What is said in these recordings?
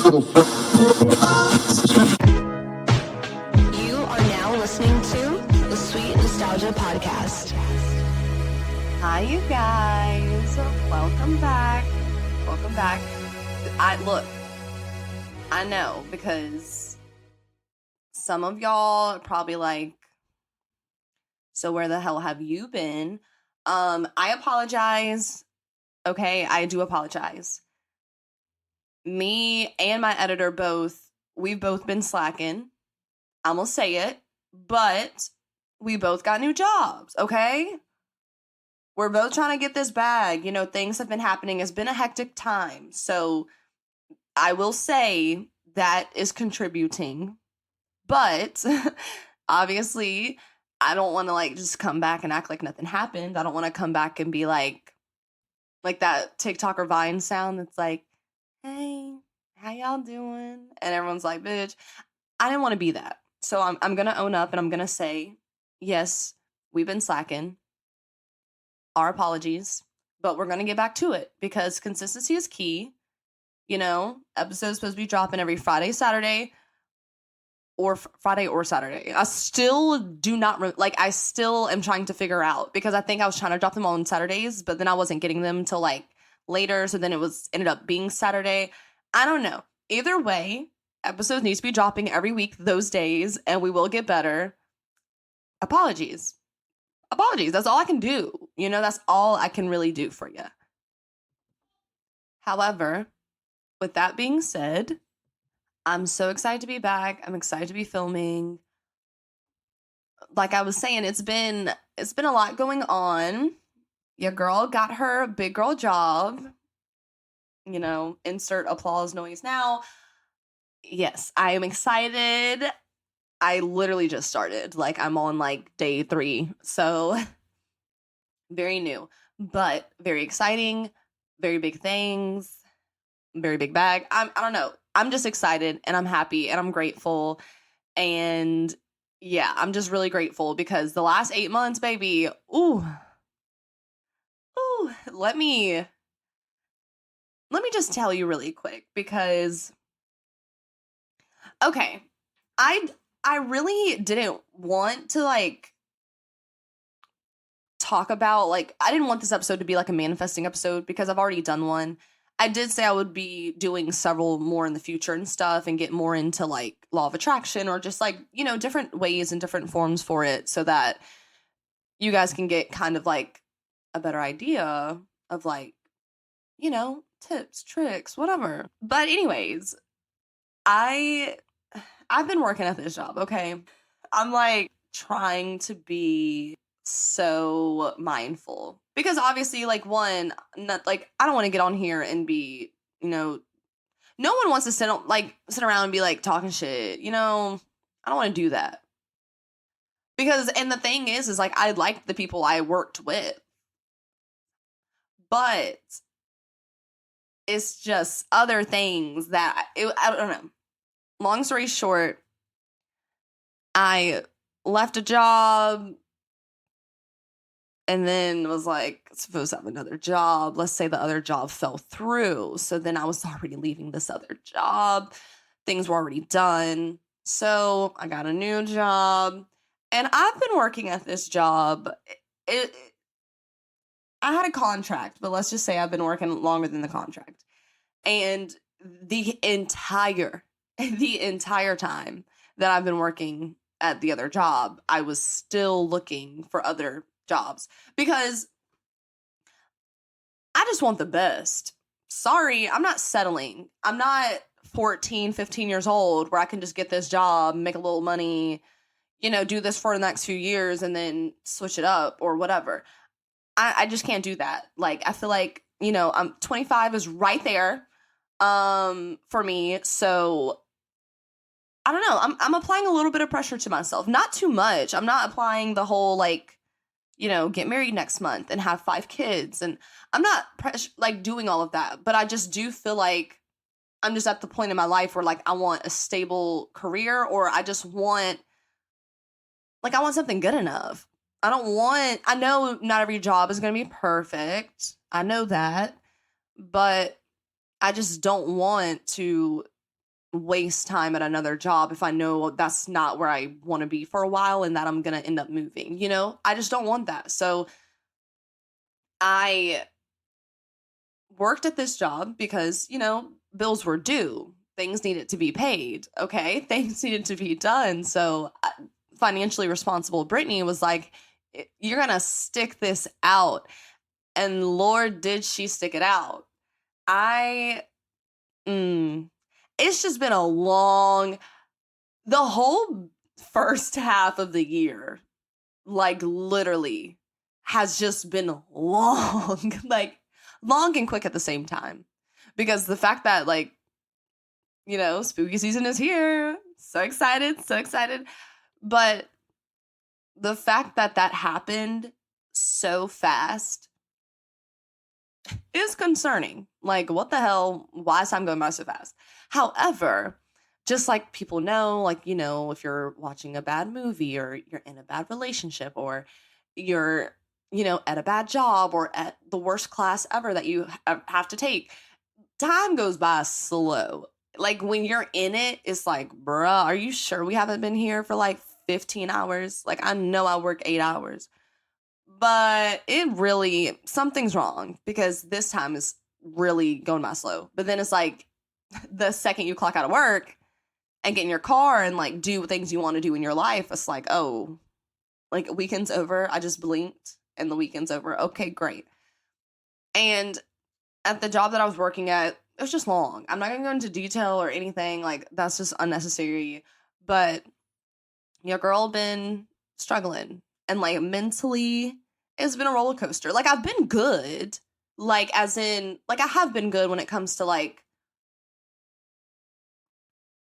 are now listening to the Sweet Nostalgia Podcast. Hi, you guys. Welcome back. Welcome back. I know, because some of y'all are probably like, so where the hell have you been? I apologize. Okay, I do apologize. Me and my editor we've both been slacking. I'm gonna say it, but we both got new jobs, okay? We're both trying to get this bag. You know, things have been happening. It's been a hectic time. So I will say that is contributing. But obviously, I don't want to like just come back and act like nothing happened. I don't want to come back and be like that TikTok or Vine sound that's like, hey, how y'all doing? And everyone's like, bitch. I didn't want to be that. So I'm going to own up and I'm going to say, yes, we've been slacking. Our apologies. But we're going to get back to it because consistency is key. You know, episodes supposed to be dropping every Friday, Saturday, or Friday or Saturday. I still do not, I still am trying to figure out because I think I was trying to drop them on Saturdays, but then I wasn't getting them till like later. So then it ended up being Saturday. I don't know. Either way, episodes need to be dropping every week those days and we will get better. Apologies. That's all I can do. You know, that's all I can really do for you. However, with that being said, I'm so excited to be back. I'm excited to be filming. Like I was saying, it's been a lot going on. Your girl got her big girl job. You know, insert applause noise now. Yes, I am excited. I literally just started. Like I'm on like day 3. So very new, but very exciting, very big things, very big bag. I don't know. I'm just excited and I'm happy and I'm grateful. And yeah, I'm just really grateful because the last 8 months, baby, let me just tell you really quick because, okay, I really didn't want to like talk about like, I didn't want this episode to be like a manifesting episode because I've already done one. I did say I would be doing several more in the future and stuff and get more into like law of attraction or just like, you know, different ways and different forms for it so that you guys can get kind of like a better idea of like, you know, tips, tricks, whatever. But anyways, I've been working at this job, okay? I'm like trying to be so mindful because obviously like one, not like I don't want to get on here and be, you know, no one wants to sit around and be like talking shit, you know. I don't want to do that because, and the thing is like I like the people I worked with, but it's just other things that I don't know. Long story short, I left a job and then was like supposed to have another job. Let's say the other job fell through. So then I was already leaving this other job. Things were already done. So I got a new job. And I've been working at this job. I had a contract, but let's just say I've been working longer than the contract. And the entire time that I've been working at the other job, I was still looking for other jobs because I just want the best. Sorry, I'm not settling. I'm not 14, 15 years old where I can just get this job, make a little money, you know, do this for the next few years and then switch it up or whatever. I just can't do that. Like, I feel like, you know, 25 is right there for me. So I don't know. I'm applying a little bit of pressure to myself. Not too much. I'm not applying the whole like, you know, get married next month and have 5 kids. And I'm not doing all of that. But I just do feel like I'm just at the point in my life where like I want a stable career or I just want, like, I want something good enough. I know not every job is going to be perfect. I know that. But I just don't want to waste time at another job if I know that's not where I want to be for a while and that I'm going to end up moving, you know? I just don't want that. So I worked at this job because, you know, bills were due. Things needed to be paid, okay? Things needed to be done. So financially responsible Brittany was like, you're going to stick this out. And Lord, did she stick it out. It's just been the whole first half of the year, like literally has just been long, like long and quick at the same time. Because the fact that, like, you know, spooky season is here. So excited, so excited. But the fact that that happened so fast is concerning. Like, what the hell? Why is time going by so fast? However, just like people know, like, you know, if you're watching a bad movie or you're in a bad relationship or you're, you know, at a bad job or at the worst class ever that you have to take, time goes by slow. Like, when you're in it, it's like, bruh, are you sure we haven't been here for like 15 hours? Like, I know I work 8 hours. But something's wrong because this time is really going by slow. But then it's like the second you clock out of work and get in your car and like do things you want to do in your life, it's like, oh, like weekend's over. I just blinked and the weekend's over. Okay, great. And at the job that I was working at, it was just long. I'm not going to go into detail or anything. Like, that's just unnecessary. But your girl been struggling. And like mentally, it's been a roller coaster. Like, I've been good. Like, as in, like, I have been good when it comes to like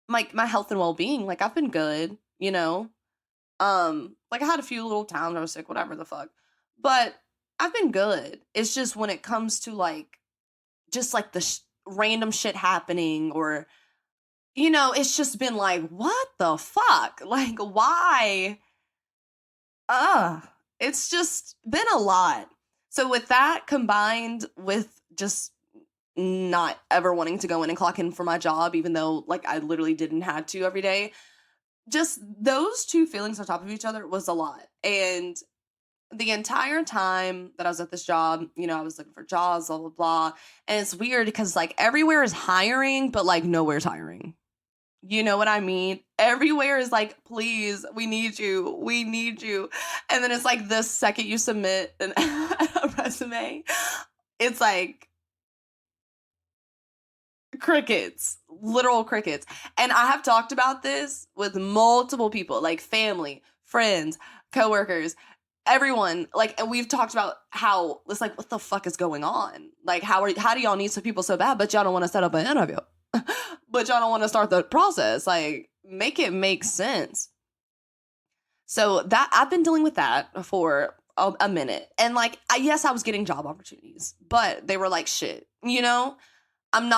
my health and well-being. Like, I've been good, you know? Like, I had a few little times where I was sick, whatever the fuck. But I've been good. It's just when it comes to like, just like the random shit happening or, you know, it's just been like, what the fuck? Like, why? It's just been a lot. So with that combined with just not ever wanting to go in and clock in for my job, even though like I literally didn't have to every day, just those two feelings on top of each other was a lot. And the entire time that I was at this job, you know, I was looking for jobs, blah, blah, blah. And it's weird because like everywhere is hiring, but like nowhere's hiring. You know what I mean? Everywhere is like, please, we need you. We need you. And then it's like the second you submit a resume, it's like crickets, literal crickets. And I have talked about this with multiple people, like family, friends, coworkers, everyone. Like, and we've talked about how it's like, what the fuck is going on? Like, how do y'all need some people so bad, but y'all don't want to set up an interview? But y'all don't want to start the process. Like, make it make sense. So that I've been dealing with that for a minute. And like, yes, I was getting job opportunities, but they were like shit, you know? I'm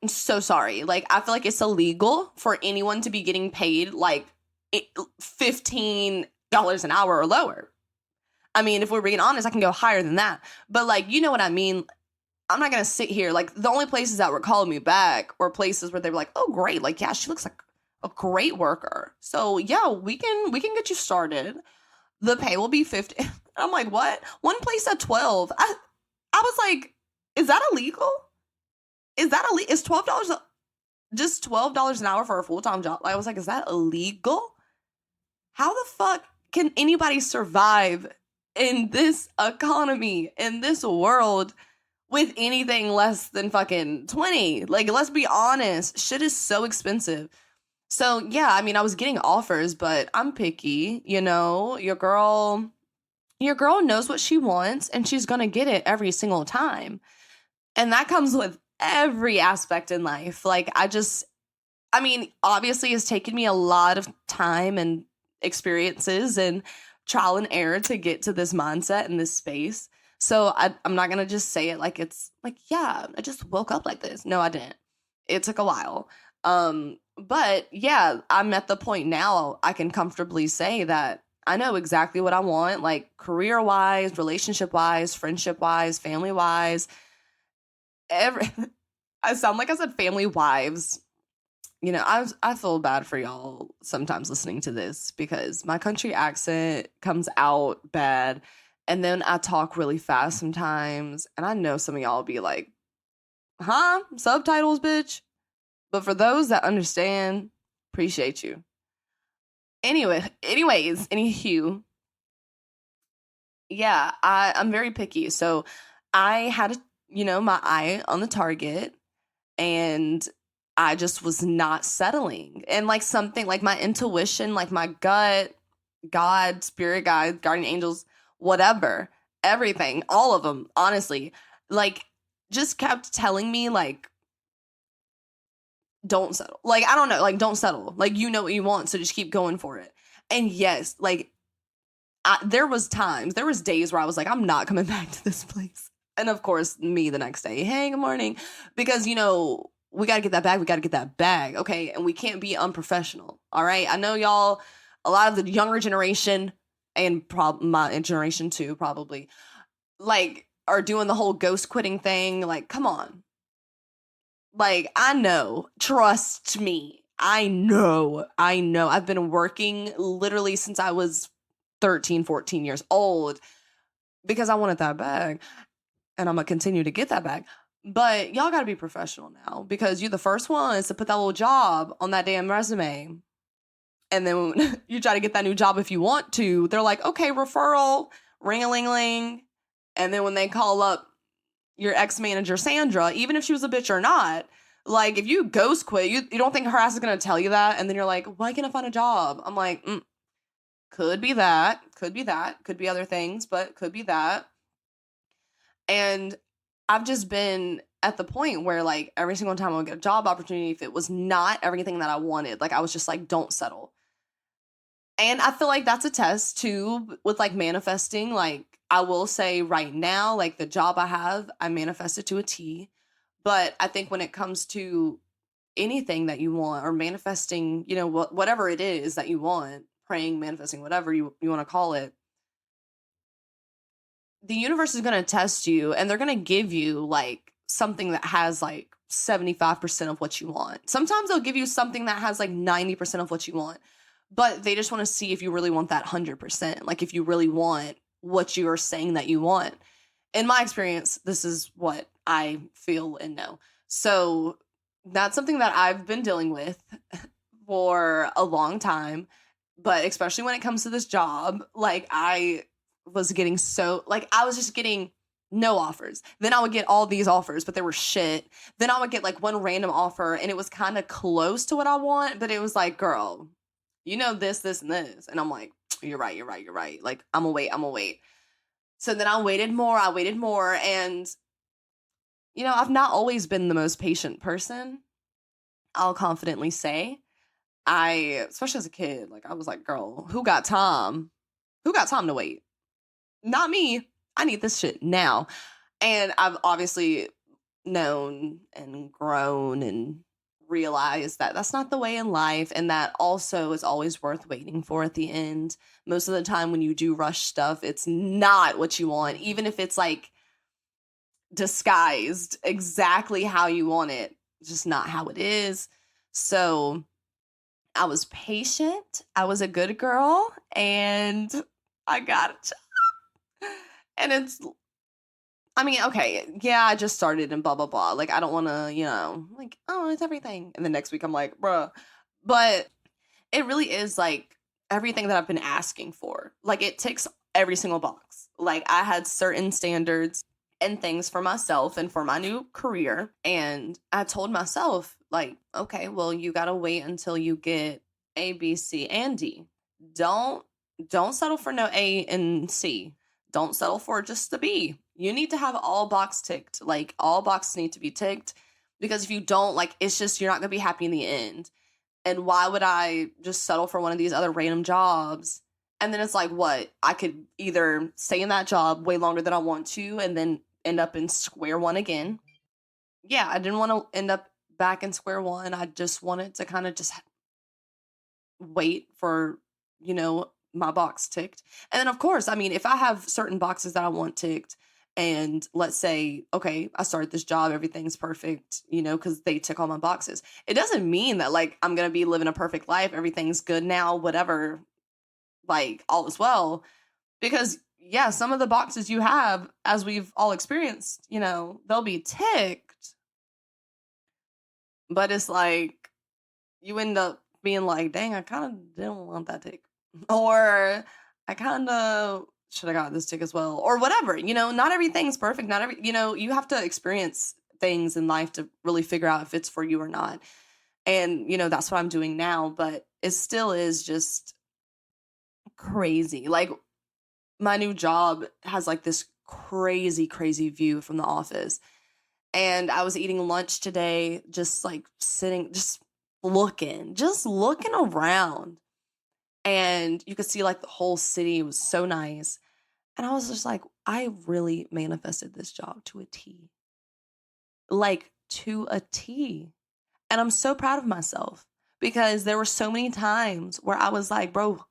so sorry. Like, I feel like it's illegal for anyone to be getting paid like $15 an hour or lower. I mean, if we're being honest, I can go higher than that. But like, you know what I mean? I'm not going to sit here. Like, the only places that were calling me back were places where they were like, oh, great. Like, yeah, she looks like a great worker. So, yeah, we can get you started. The pay will be 50. I'm like, what? One place at 12. I was like, is that illegal? Is $12 just $12 an hour for a full-time job? I was like, is that illegal? How the fuck can anybody survive in this economy, in this world, with anything less than fucking 20? Like, let's be honest. Shit is so expensive. So, yeah, I mean, I was getting offers, but I'm picky, you know? Your girl knows what she wants, and she's gonna get it every single time. And that comes with every aspect in life. Like, I mean, obviously it's taken me a lot of time and experiences and trial and error to get to this mindset and this space. So I'm not going to just say it like it's like, yeah, I just woke up like this. No, I didn't. It took a while. But yeah, I'm at the point now I can comfortably say that I know exactly what I want, like career-wise, relationship-wise, friendship-wise, family-wise. I sound like I said family wives. I feel bad for y'all sometimes listening to this because my country accent comes out bad, and then I talk really fast sometimes, and I know some of y'all be like, huh? Subtitles, bitch? But for those that understand, appreciate you. Anywho, yeah, I'm very picky. So I had, my eye on the target, and I just was not settling. And like something like my intuition, like my gut, God, spirit guide, guardian angels, whatever, everything, all of them, honestly, like just kept telling me like, don't settle. Like, I don't know, like don't settle. Like, you know what you want, so just keep going for it. And yes, like there was days where I was like, I'm not coming back to this place. And of course, me the next day, hey, good morning. Because, we got to get that bag. Okay. And we can't be unprofessional. All right. I know y'all, a lot of the younger generation and my generation too, probably, like, are doing the whole ghost quitting thing. Like, come on. Like, I know. Trust me. I know. I've been working literally since I was 13, 14 years old because I wanted that bag, and I'm gonna continue to get that bag. But y'all gotta be professional now because you're the first ones to put that little job on that damn resume. And then when you try to get that new job if you want to, they're like, okay, referral, ring-a-ling-ling. And then when they call up your ex-manager, Sandra, even if she was a bitch or not, like, if you ghost quit, you don't think her ass is gonna tell you that? And then you're like, why can't I find a job? I'm like, could be that. Could be other things, but could be that. And I've just been at the point where, like, every single time I would get a job opportunity, if it was not everything that I wanted, like, I was just like, don't settle. And I feel like that's a test too with like manifesting. Like, I will say right now, like the job I have, I manifested to a T. But I think when it comes to anything that you want or manifesting, whatever it is that you want, praying, manifesting, whatever you want to call it, the universe is going to test you, and they're going to give you like something that has like 75% of what you want. Sometimes they'll give you something that has like 90% of what you want, but they just want to see if you really want that 100%. Like, if you really want what you are saying that you want. In my experience, this is what I feel and know. So that's something that I've been dealing with for a long time. But especially when it comes to this job, like, I was getting I was just getting no offers. Then I would get all these offers, but they were shit. Then I would get like one random offer, and it was kind of close to what I want, but it was like, girl, this, this, and this. And I'm like, you're right. Like, I'm gonna wait. So then I waited more, and, I've not always been the most patient person, I'll confidently say. Especially as a kid, like, I was like, girl, who got time? Who got time to wait? Not me. I need this shit now. And I've obviously known and grown and realized that that's not the way in life, and that also is always worth waiting for at the end. Most of the time when you do rush stuff, it's not what you want, even if it's like disguised exactly how you want it. It's just not how it is. So I was patient, I was a good girl, and I got a job. And okay, yeah, I just started and blah, blah, blah. Like, I don't want to, like, oh, it's everything. And the next week I'm like, bruh. But it really is, like, everything that I've been asking for. Like, it ticks every single box. Like, I had certain standards and things for myself and for my new career. And I told myself, like, okay, well, you got to wait until you get A, B, C, and D. Don't settle for no A and C. Don't settle for just the B. You need to have all boxes ticked. Like, all boxes need to be ticked, because if you don't, like, it's just, you're not going to be happy in the end. And why would I just settle for one of these other random jobs? And then it's like, what? I could either stay in that job way longer than I want to and then end up in square one again. Yeah, I didn't want to end up back in square one. I just wanted to kind of just wait for, my box ticked. And then, of course, I mean, if I have certain boxes that I want ticked and let's say, okay, I started this job, everything's perfect, you know, because they tick all my boxes. It doesn't mean that like I'm gonna be living a perfect life, everything's good now, whatever, like all is well. Because yeah, some of the boxes you have, as we've all experienced, you know, they'll be ticked, but it's like you end up being like, dang, I kind of didn't want that tick. Or I kind of should have got this tick as well. Or whatever, you know, not everything's perfect. Not every, you know, you have to experience things in life to really figure out if it's for you or not. And, you know, that's what I'm doing now. But it still is just crazy. Like, my new job has like this crazy, crazy view from the office. And I was eating lunch today, just like sitting, just looking around. And you could see like the whole city. It was so nice. And I was just like, I really manifested this job to a T. Like to a T. And I'm so proud of myself because there were so many times where I was like, bro,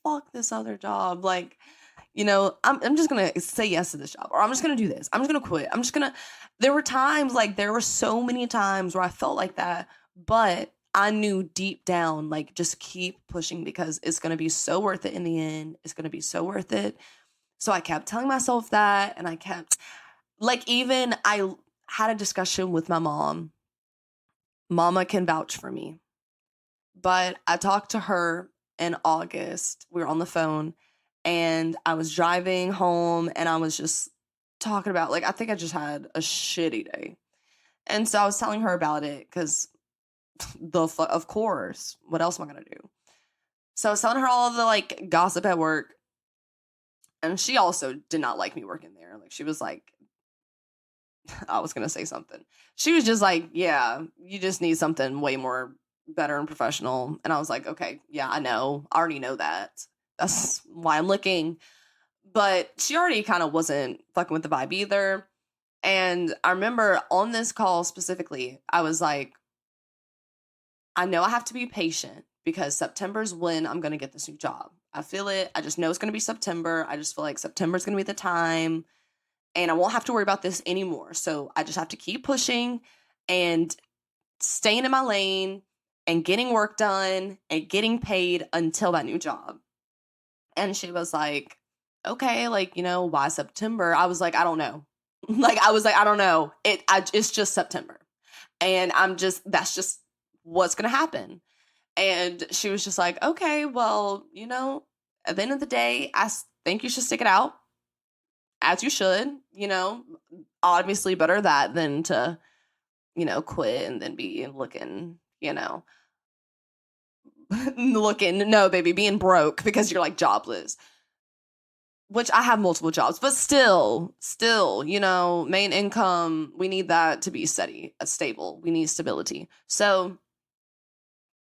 fuck this other job. Like, you know, I'm just going to say yes to this job, or I'm just going to do this. I'm just going to quit. There were times, like, there were so many times where I felt like that, but I knew deep down, like, just keep pushing because it's going to be so worth it in the end. It's going to be so worth it. So I kept telling myself that, and I kept, like, even I had a discussion with my mom. Mama can vouch for me. But I talked to her in August. We were on the phone, and I was driving home, and I was just talking about, like, I think I just had a shitty day. And so I was telling her about it because of course, what else am I going to do? So I was telling her all the, like, gossip at work. And she also did not like me working there. Like, she was like, I was going to say something. She was just like, yeah, you just need something way more better and professional. And I was like, okay, yeah, I know. I already know that. That's why I'm looking. But she already kind of wasn't fucking with the vibe either. And I remember on this call specifically, I was like, I know I have to be patient because September's when I'm going to get this new job. I feel it. I just know it's going to be September. I just feel like September's going to be the time. And I won't have to worry about this anymore. So I just have to keep pushing and staying in my lane and getting work done and getting paid until that new job. And she was like, okay, like, you know, why September? I was like, I don't know. I don't know. It's just September. And that's just what's going to happen. And she was just like, okay, well, you know, at the end of the day, I think you should stick it out. As you should, you know, obviously better that than to, you know, quit and then be looking, you know, no, baby, being broke because you're like jobless, which I have multiple jobs, but still, you know, main income, we need that to be steady, stable. We need stability. So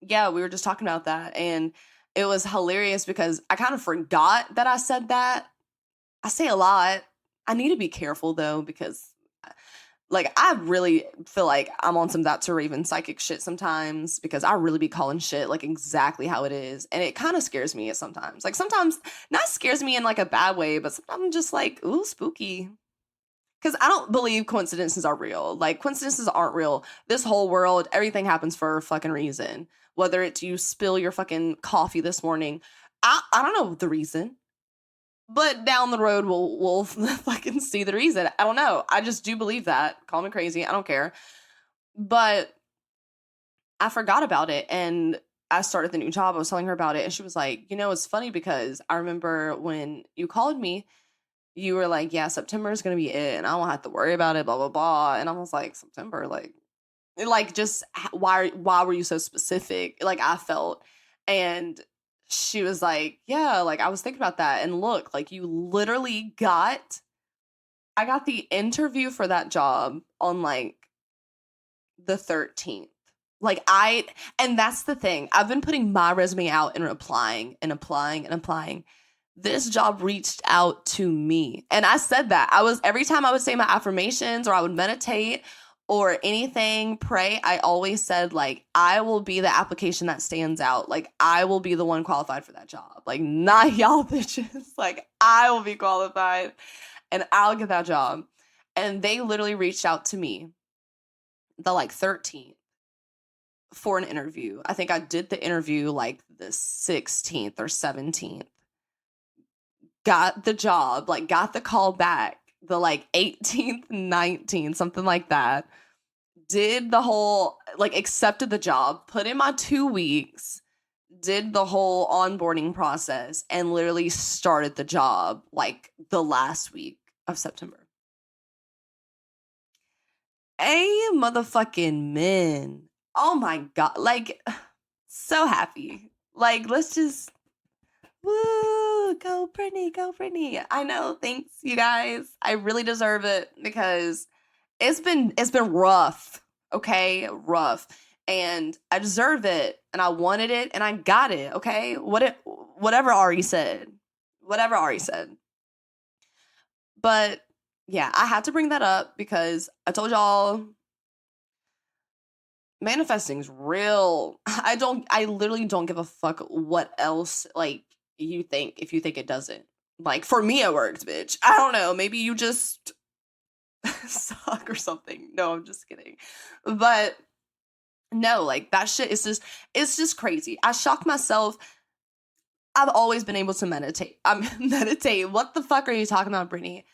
yeah, we were just talking about that, and it was hilarious because I kind of forgot that I said that. I say a lot. I need to be careful though, because like I really feel like I'm on some that to Raven psychic shit sometimes, because I really be calling shit like exactly how it is. And it kind of scares me sometimes. Like sometimes not scares me in like a bad way, but sometimes I'm just like, ooh, spooky. Because I don't believe coincidences are real. Like coincidences aren't real. This whole world, everything happens for a fucking reason. Whether it's you spill your fucking coffee this morning, I don't know the reason. But down the road, we'll fucking see the reason. I don't know. I just do believe that. Call me crazy. I don't care. But I forgot about it. And I started the new job. I was telling her about it. And she was like, you know, it's funny because I remember when you called me, you were like, yeah, September is going to be it. And I won't have to worry about it, blah, blah, blah. And I was like, September? Like just why were you so specific? Like I felt. And she was like, yeah, like I was thinking about that. And look, like you literally I got the interview for that job on like the 13th. And that's the thing. I've been putting my resume out and applying and applying and applying. This job reached out to me. And I said that. Every time I would say my affirmations or I would meditate or anything, pray, I always said, like, I will be the application that stands out. Like, I will be the one qualified for that job. Like, not y'all bitches. Like, I will be qualified. and I'll get that job. And they literally reached out to me the 13th for an interview. I think I did the interview the 16th or 17th. Got the job, got the call back the 18th, 19th, something like that. Did the whole, accepted the job, put in my 2 weeks, did the whole onboarding process, and literally started the job the last week of September. Motherfucking men. Oh my God. So happy. Let's just, woo, go Brittany, go Brittany. I know, thanks you guys. I really deserve it because it's been rough, okay? Rough. And I deserve it, and I wanted it, and I got it, okay? Whatever Ari said. Whatever Ari said. But, yeah, I had to bring that up because I told y'all manifesting's real. I literally don't give a fuck what else, you think, if you think it doesn't. For me it works, bitch. I don't know. Maybe you just suck or something. No, I'm just kidding. But no, that shit is just, it's just crazy. I shock myself. I've always been able to meditate. Meditate. What the fuck are you talking about, Brittany?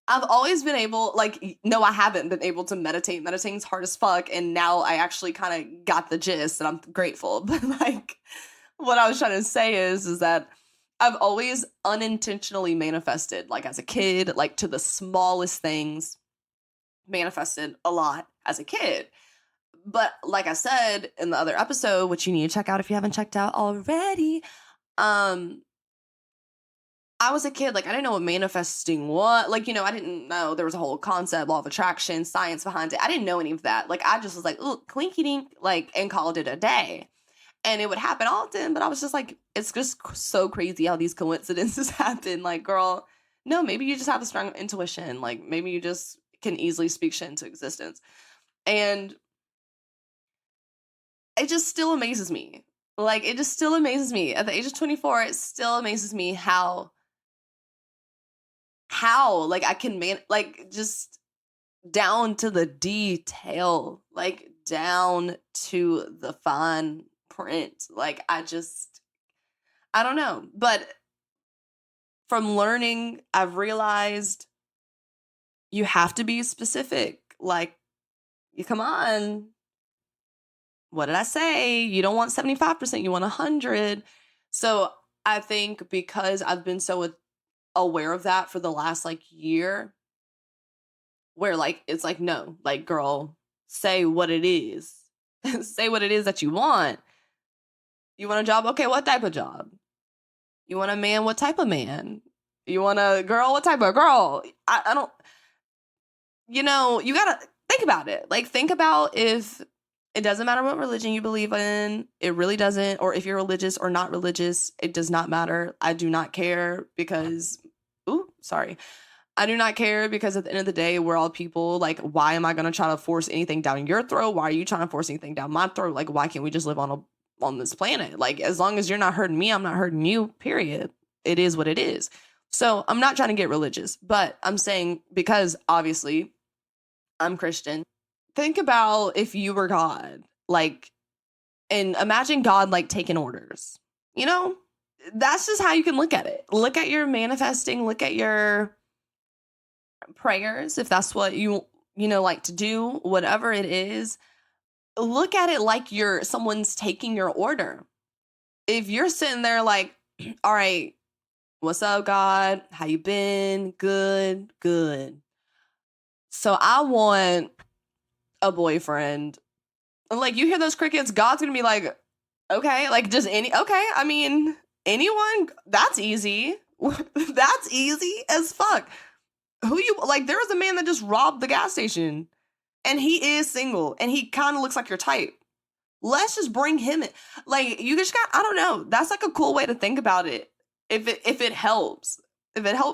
I've always been able, no, I haven't been able to meditate. Meditating's hard as fuck, and now I actually kind of got the gist, and I'm grateful. But, what I was trying to say is that I've always unintentionally manifested, as a kid, to the smallest things, manifested a lot as a kid. But like I said in the other episode, which you need to check out if you haven't checked out already, I was a kid, I didn't know what manifesting was. I didn't know there was a whole concept, law of attraction, science behind it. I didn't know any of that. I just was ooh, clinky dink, and called it a day. And it would happen often, but I was just it's just so crazy how these coincidences happen. Girl, no, maybe you just have a strong intuition. Maybe you just can easily speak shit into existence. And it just still amazes me. It just still amazes me. At the age of 24, it still amazes me how I can just down to the detail, down to the fine print. I don't know. But from learning, I've realized you have to be specific. You come on. What did I say? You don't want 75%, you want 100. So I think because I've been so aware of that for the last year, where it's no, girl, say what it is. Say what it is that you want. You want a job? Okay, what type of job? You want a man? What type of man? You want a girl? What type of girl? I don't, you gotta think about it. Think about if it doesn't matter what religion you believe in. It really doesn't. Or if you're religious or not religious, it does not matter. I do not care because, I do not care because at the end of the day, we're all people. Why am I going to try to force anything down your throat? Why are you trying to force anything down my throat? Why can't we just live on this planet? As long as you're not hurting me, I'm not hurting you, period. It is what it is. So I'm not trying to get religious, but I'm saying because obviously I'm Christian. Think about if you were God, and imagine God, taking orders, that's just how you can look at it. Look at your manifesting, look at your prayers. If that's what you like to do, whatever it is, look at it like someone's taking your order. If you're sitting there all right, what's up, God? How you been? Good. So I want a boyfriend. You hear those crickets, God's gonna be okay, just okay, I mean, anyone, that's easy. That's easy as fuck. Who you, there was a man that just robbed the gas station, and he is single, and he kind of looks like your type. Let's just bring him in. You just got, I don't know, that's a cool way to think about it. If it helps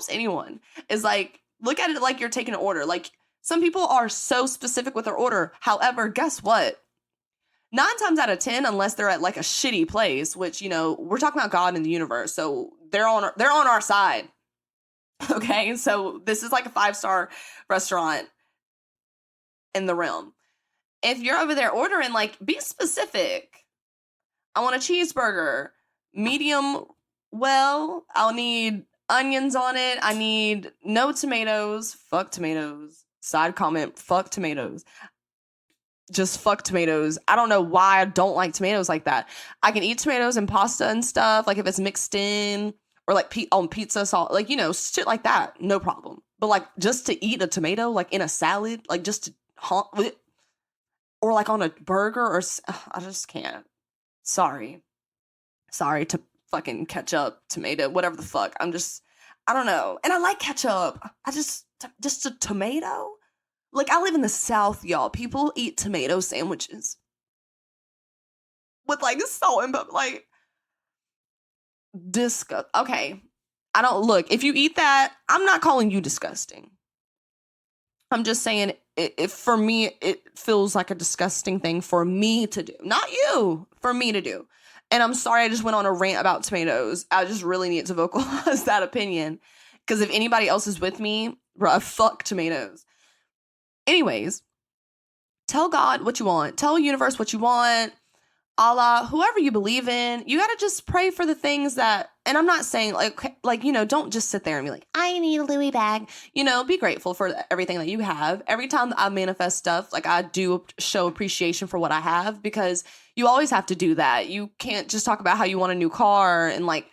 anyone, is look at it like you're taking an order. Some people are so specific with their order. However, guess what? 9 times out of 10, unless they're at a shitty place, which, we're talking about God and the universe, so they're on our side. Okay, so this is like a 5-star restaurant in the realm. If you're over there ordering, like, be specific. I want a cheeseburger, medium well. I'll need onions on it. I need no tomatoes. Fuck tomatoes. Side comment, fuck tomatoes. Just fuck tomatoes. I don't know why I don't like tomatoes like that. I can eat tomatoes and pasta and stuff, like if it's mixed in, or like on pizza salt, like, you know, shit like that, no problem. But like just to eat a tomato, like in a salad, like just to or like on a burger, or I just can't. Sorry to fucking ketchup, tomato, whatever the fuck. I don't know. And I like ketchup. Just a tomato. Like, I live in the South, y'all. People eat tomato sandwiches with like salt and pepper, like, disgust. Okay, I don't look. If you eat that, I'm not calling you disgusting. I'm just saying, for me, it feels like a disgusting thing for me to do. Not you, for me to do. And I'm sorry I just went on a rant about tomatoes. I just really need to vocalize that opinion. Because if anybody else is with me, bruh, fuck tomatoes. Anyways, tell God what you want. Tell the universe what you want. Allah, whoever you believe in, you gotta just pray for the things that, and I'm not saying like, you know, don't just sit there and be like, I need a Louis bag. You know, be grateful for everything that you have. Every time that I manifest stuff, like, I do show appreciation for what I have, because you always have to do that. You can't just talk about how you want a new car and like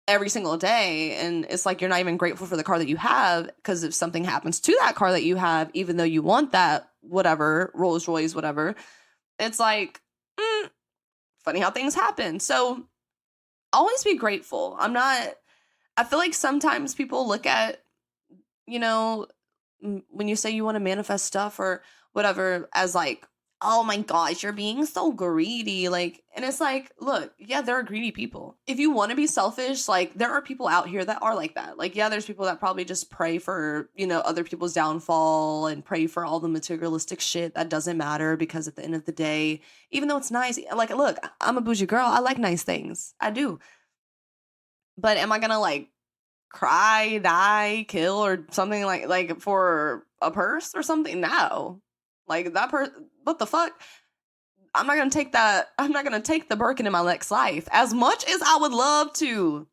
every single day, and it's like you're not even grateful for the car that you have, because if something happens to that car that you have, even though you want that whatever Rolls Royce whatever, it's like, funny how things happen. So always be grateful. I feel like sometimes people look at, you know, when you say you want to manifest stuff or whatever, as like, oh my gosh, you're being so greedy. Like, and it's like, look, yeah, there are greedy people. If you want to be selfish, like, there are people out here that are like that. Like, yeah, there's people that probably just pray for, you know, other people's downfall and pray for all the materialistic shit that doesn't matter, because at the end of the day, even though it's nice, like, look, I'm a bougie girl. I like nice things. I do. But am I gonna like cry, die, kill, or something like for a purse or something? No. Like, that what the fuck? I'm not gonna take that. I'm not gonna take the Birkin in my next life. As much as I would love to,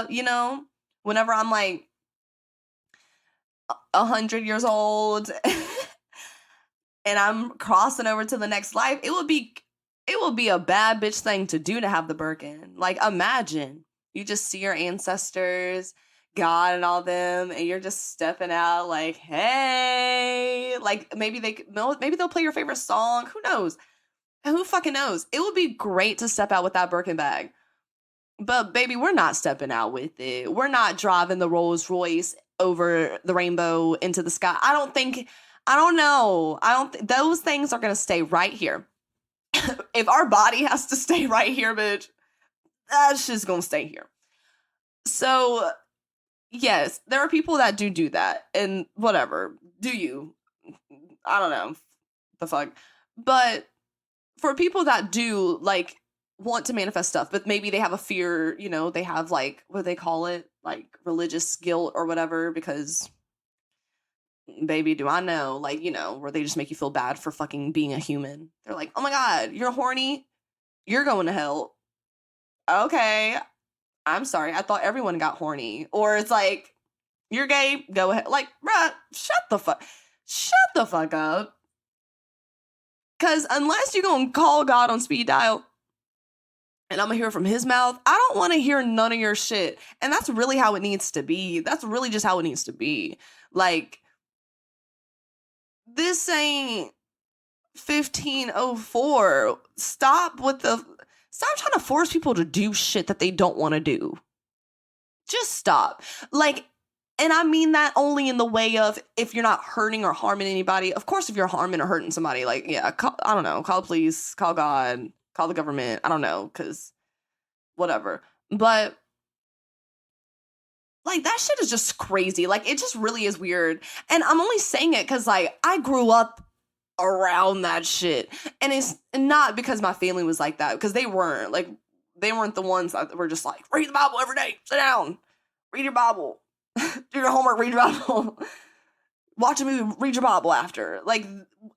you know, whenever I'm like 100 years old and I'm crossing over to the next life, it will be a bad bitch thing to do to have the Birkin. Like, imagine you just see your ancestors, God and all them, and you're just stepping out like, hey, like, maybe they'll play your favorite song. Who knows? Who fucking knows? It would be great to step out with that Birkin bag. But baby, we're not stepping out with it. We're not driving the Rolls Royce over the rainbow into the sky. I don't know. Those things are going to stay right here. If our body has to stay right here, bitch, that's just going to stay here. So, yes, there are people that do that, and whatever. Do you? I don't know. The fuck. But for people that do, like, want to manifest stuff, but maybe they have a fear, you know, they have, like, what do they call it? Like, religious guilt or whatever, because, baby, do I know, like, you know, where they just make you feel bad for fucking being a human. They're like, oh my God, you're horny? You're going to hell. Okay. I'm sorry. I thought everyone got horny. Or it's like, you're gay, go ahead. Like, bruh, shut the fuck up. Because unless you're going to call God on speed dial and I'm going to hear from his mouth, I don't want to hear none of your shit. And that's really how it needs to be. That's really just how it needs to be. Like, this ain't 1504. Stop trying to force people to do shit that they don't want to do. Just stop. Like, and I mean that only in the way of if you're not hurting or harming anybody. Of course, if you're harming or hurting somebody, like, yeah, I don't know, call the police, call God, call the government. I don't know, because whatever. But, like, that shit is just crazy. Like, it just really is weird. And I'm only saying it because, like, I grew up around that shit. And it's not because my family was like that, because they weren't. Like, they weren't the ones that were just like, read the Bible every day, sit down. read your Bible, do your homework, read your Bible, watch a movie, read your Bible after. Like,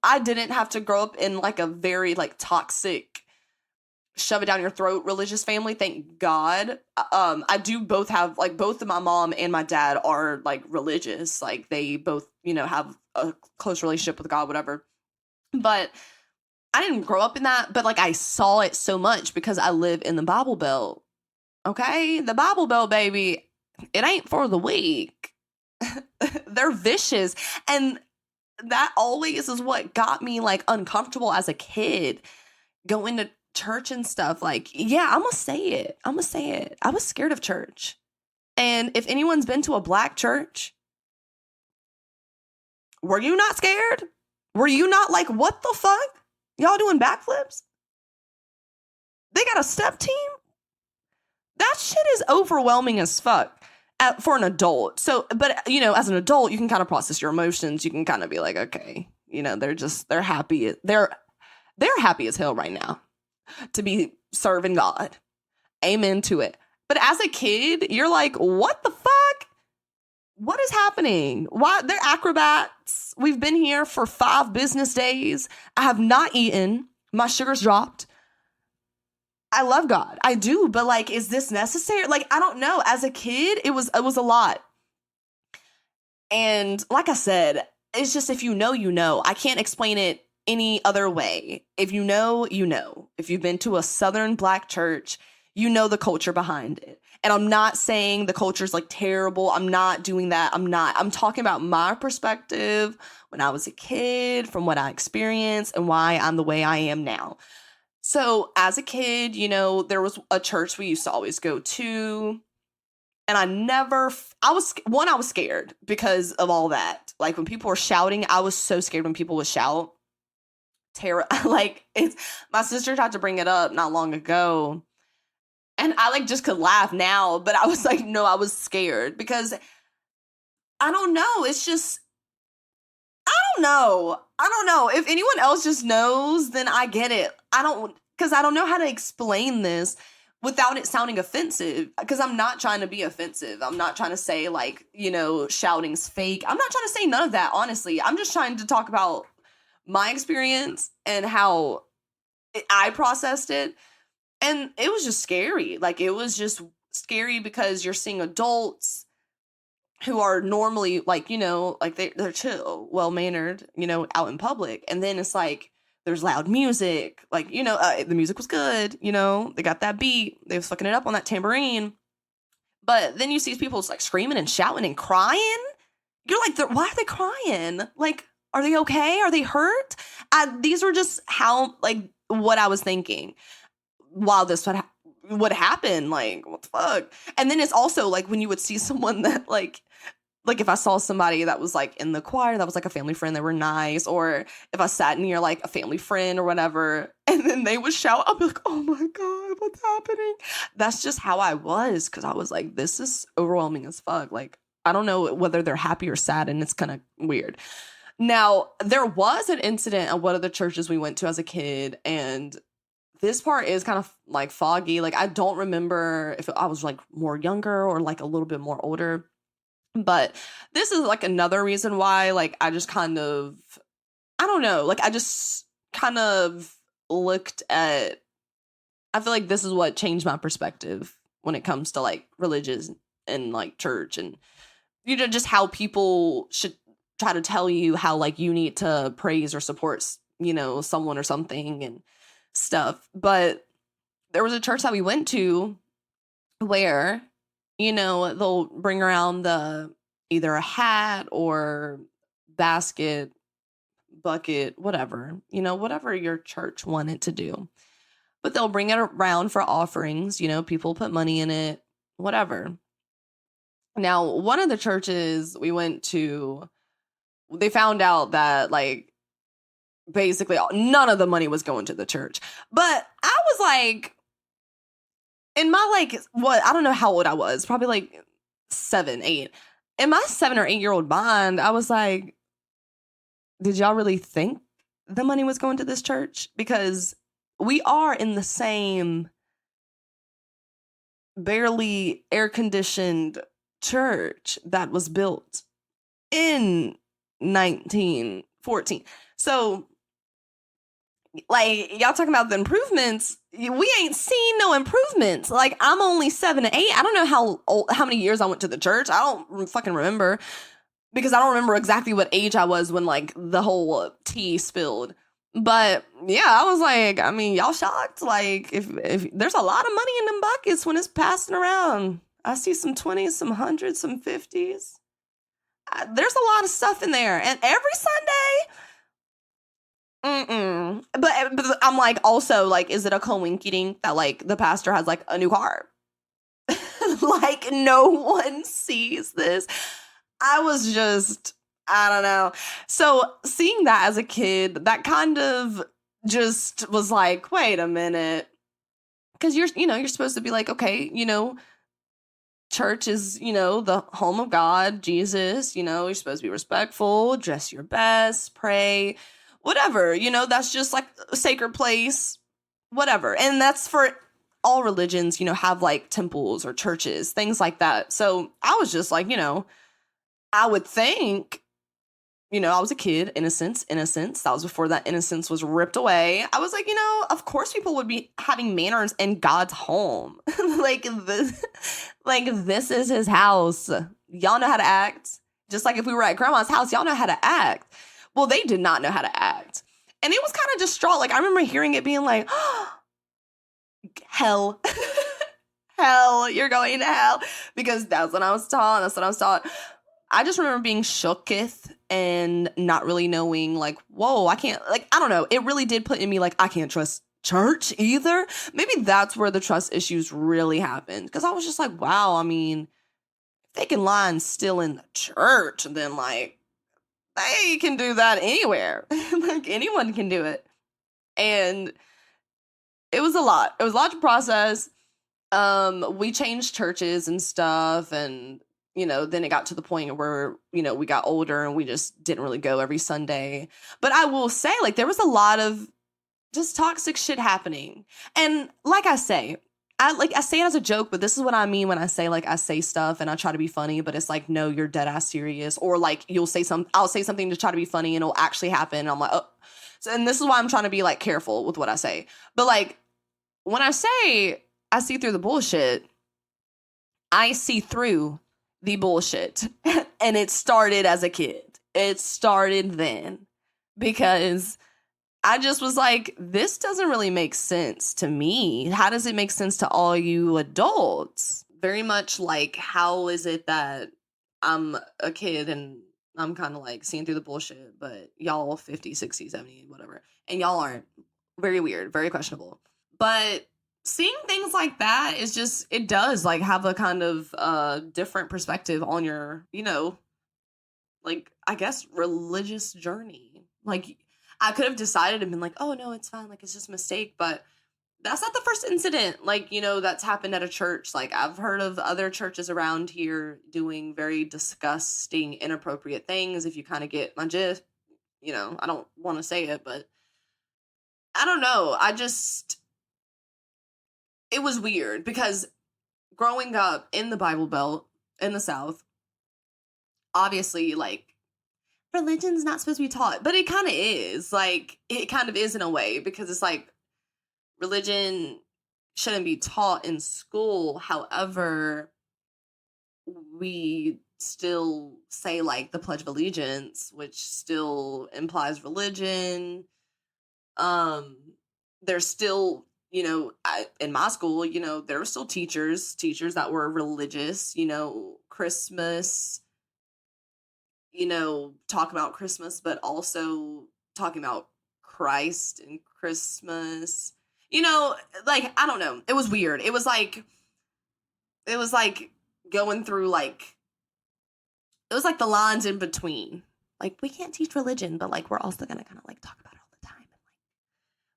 I didn't have to grow up in like a very like toxic, shove it down your throat religious family, thank God. I do both have, like, both of my mom and my dad are like religious, like they both, you know, have a close relationship with God, whatever. But I didn't grow up in that, but like I saw it so much because I live in the Bible Belt. Okay, the Bible Belt, baby, it ain't for the weak. They're vicious, and that always is what got me like uncomfortable as a kid going to church and stuff. Like, yeah, I'm gonna say it. I was scared of church. And if anyone's been to a black church, were you not scared? Were you not like, what the fuck? Y'all doing backflips? They got a step team? That shit is overwhelming as fuck for an adult. So, but you know, as an adult, you can kind of process your emotions. You can kind of be like, okay, you know, they're happy. They're happy as hell right now to be serving God. Amen to it. But as a kid, you're like, what the fuck? What is happening? Why? They're acrobats. We've been here for 5 business days. I have not eaten. My sugar's dropped. I love God. I do. But like, is this necessary? Like, I don't know. As a kid, it was a lot. And like I said, it's just, if you know, you know. I can't explain it any other way. If you know, you know. If you've been to a Southern black church, you know the culture behind it. And I'm not saying the culture's like terrible. I'm not doing that. I'm talking about my perspective when I was a kid, from what I experienced and why I'm the way I am now. So as a kid, you know, there was a church we used to always go to. And I was scared because of all that. Like, when people were shouting, I was so scared when people would shout. Like, my sister tried to bring it up not long ago. And I like just could laugh now, but I was like, no, I was scared because I don't know. It's just, I don't know. If anyone else just knows, then I get it. Because I don't know how to explain this without it sounding offensive, because I'm not trying to be offensive. I'm not trying to say like, you know, shouting's fake. I'm not trying to say none of that, honestly. I'm just trying to talk about my experience and how I processed it. And it was just scary. Like, it was just scary because you're seeing adults who are normally like, you know, like they're chill, well-mannered, you know, out in public. And then it's like, there's loud music. Like, you know, the music was good. You know, they got that beat. They was fucking it up on that tambourine. But then you see people just like screaming and shouting and crying. You're like, why are they crying? Like, are they okay? Are they hurt? These were just what I was thinking while this would happen. Like, what the fuck? And then it's also like when you would see someone that like if I saw somebody that was like in the choir that was like a family friend, they were nice, or if I sat near like a family friend or whatever, and then they would shout, I'll be like, oh my God, what's happening? That's just how I was, because I was like, this is overwhelming as fuck. Like, I don't know whether they're happy or sad, and it's kind of weird. Now, there was an incident at one of the churches we went to as a kid, and this part is kind of like foggy. Like, I don't remember if I was like more younger or like a little bit more older. But this is like another reason why, like, I just kind of, I don't know, like, I just kind of looked at, I feel like this is what changed my perspective when it comes to like religious and like church, and, you know, just how people should try to tell you how like you need to praise or support, you know, someone or something and stuff. But there was a church that we went to where, you know, they'll bring around either a hat or basket, bucket, whatever, you know, whatever your church wanted to do. But they'll bring it around for offerings, you know, people put money in it, whatever. Now, one of the churches we went to, they found out that like basically none of the money was going to the church. But I was like, in my like, I don't know how old I was, probably like 7, 8. In my 7 or 8-year-old mind, I was like, did y'all really think the money was going to this church? Because we are in the same barely air-conditioned church that was built in 1914. So, like, y'all talking about the improvements. We ain't seen no improvements. Like, I'm only 7 to 8. I don't know how many years I went to the church. I don't fucking remember, because I don't remember exactly what age I was when, like, the whole tea spilled. But yeah, I was like, I mean, y'all shocked? Like, if there's a lot of money in them buckets when it's passing around. I see some 20s, some 100s, some 50s. There's a lot of stuff in there. And every Sunday, but I'm like, also, like, is it a coinky that, like, the pastor has, like, a new car? Like, no one sees this. I was just, I don't know. So seeing that as a kid, that kind of just was like, wait a minute. Because you're supposed to be like, okay, church is, the home of God, Jesus, you're supposed to be respectful, dress your best, pray, whatever, that's just like a sacred place, whatever. And that's for all religions, have like temples or churches, things like that. So I was just like, I would think, I was a kid, innocence. That was before that innocence was ripped away. I was like, of course people would be having manners in God's home. like this is his house. Y'all know how to act. Just like if we were at grandma's house, y'all know how to act. Well, they did not know how to act. And it was kind of distraught. Like, I remember hearing it being like, oh, hell. Hell, you're going to hell. Because that's what I was taught. I just remember being shooketh and not really knowing, like, whoa, I can't, like, I don't know. It really did put in me, like, I can't trust church either. Maybe that's where the trust issues really happened. Because I was just like, wow, I mean, if they can lie and still in the church, then, like, they can do that anywhere. Like, anyone can do it. And it was a lot. It was a lot to process. We changed churches and stuff, and then it got to the point where, we got older and we just didn't really go every Sunday. But I will say, like, there was a lot of just toxic shit happening. And like I say, I say it as a joke, but this is what I mean when I say, like, I say stuff and I try to be funny, but it's like, no, you're dead ass serious. Or like, I'll say something to try to be funny and it'll actually happen. And I'm like, oh. So, and this is why I'm trying to be, like, careful with what I say. But, like, when I say I see through the bullshit, I see through the bullshit. And it started as a kid. It started then. Because I just was like, this doesn't really make sense to me. How does it make sense to all you adults? Very much like, how is it that I'm a kid and I'm kind of like seeing through the bullshit, but y'all 50, 60, 70, whatever. And y'all aren't. Very weird, very questionable. But seeing things like that is just, it does, like, have a kind of different perspective on your, like, I guess, religious journey. Like, I could have decided and been like, oh, no, it's fine. Like, it's just a mistake. But that's not the first incident, like, that's happened at a church. Like, I've heard of other churches around here doing very disgusting, inappropriate things. If you kind of get my gist, I don't want to say it, but I don't know. It was weird because growing up in the Bible Belt in the South, obviously, like, religion's not supposed to be taught, but it kind of is. Like, it kind of is in a way, because it's like, religion shouldn't be taught in school. However, we still say, like, the Pledge of Allegiance, which still implies religion. There's still, in my school, there were still teachers that were religious, Christmas, talk about Christmas, but also talking about Christ and Christmas, like, I don't know. It was weird. It was like going through, like, it was like the lines in between. Like, we can't teach religion, but, like, we're also going to kind of, like, talk about it all the time. And, like,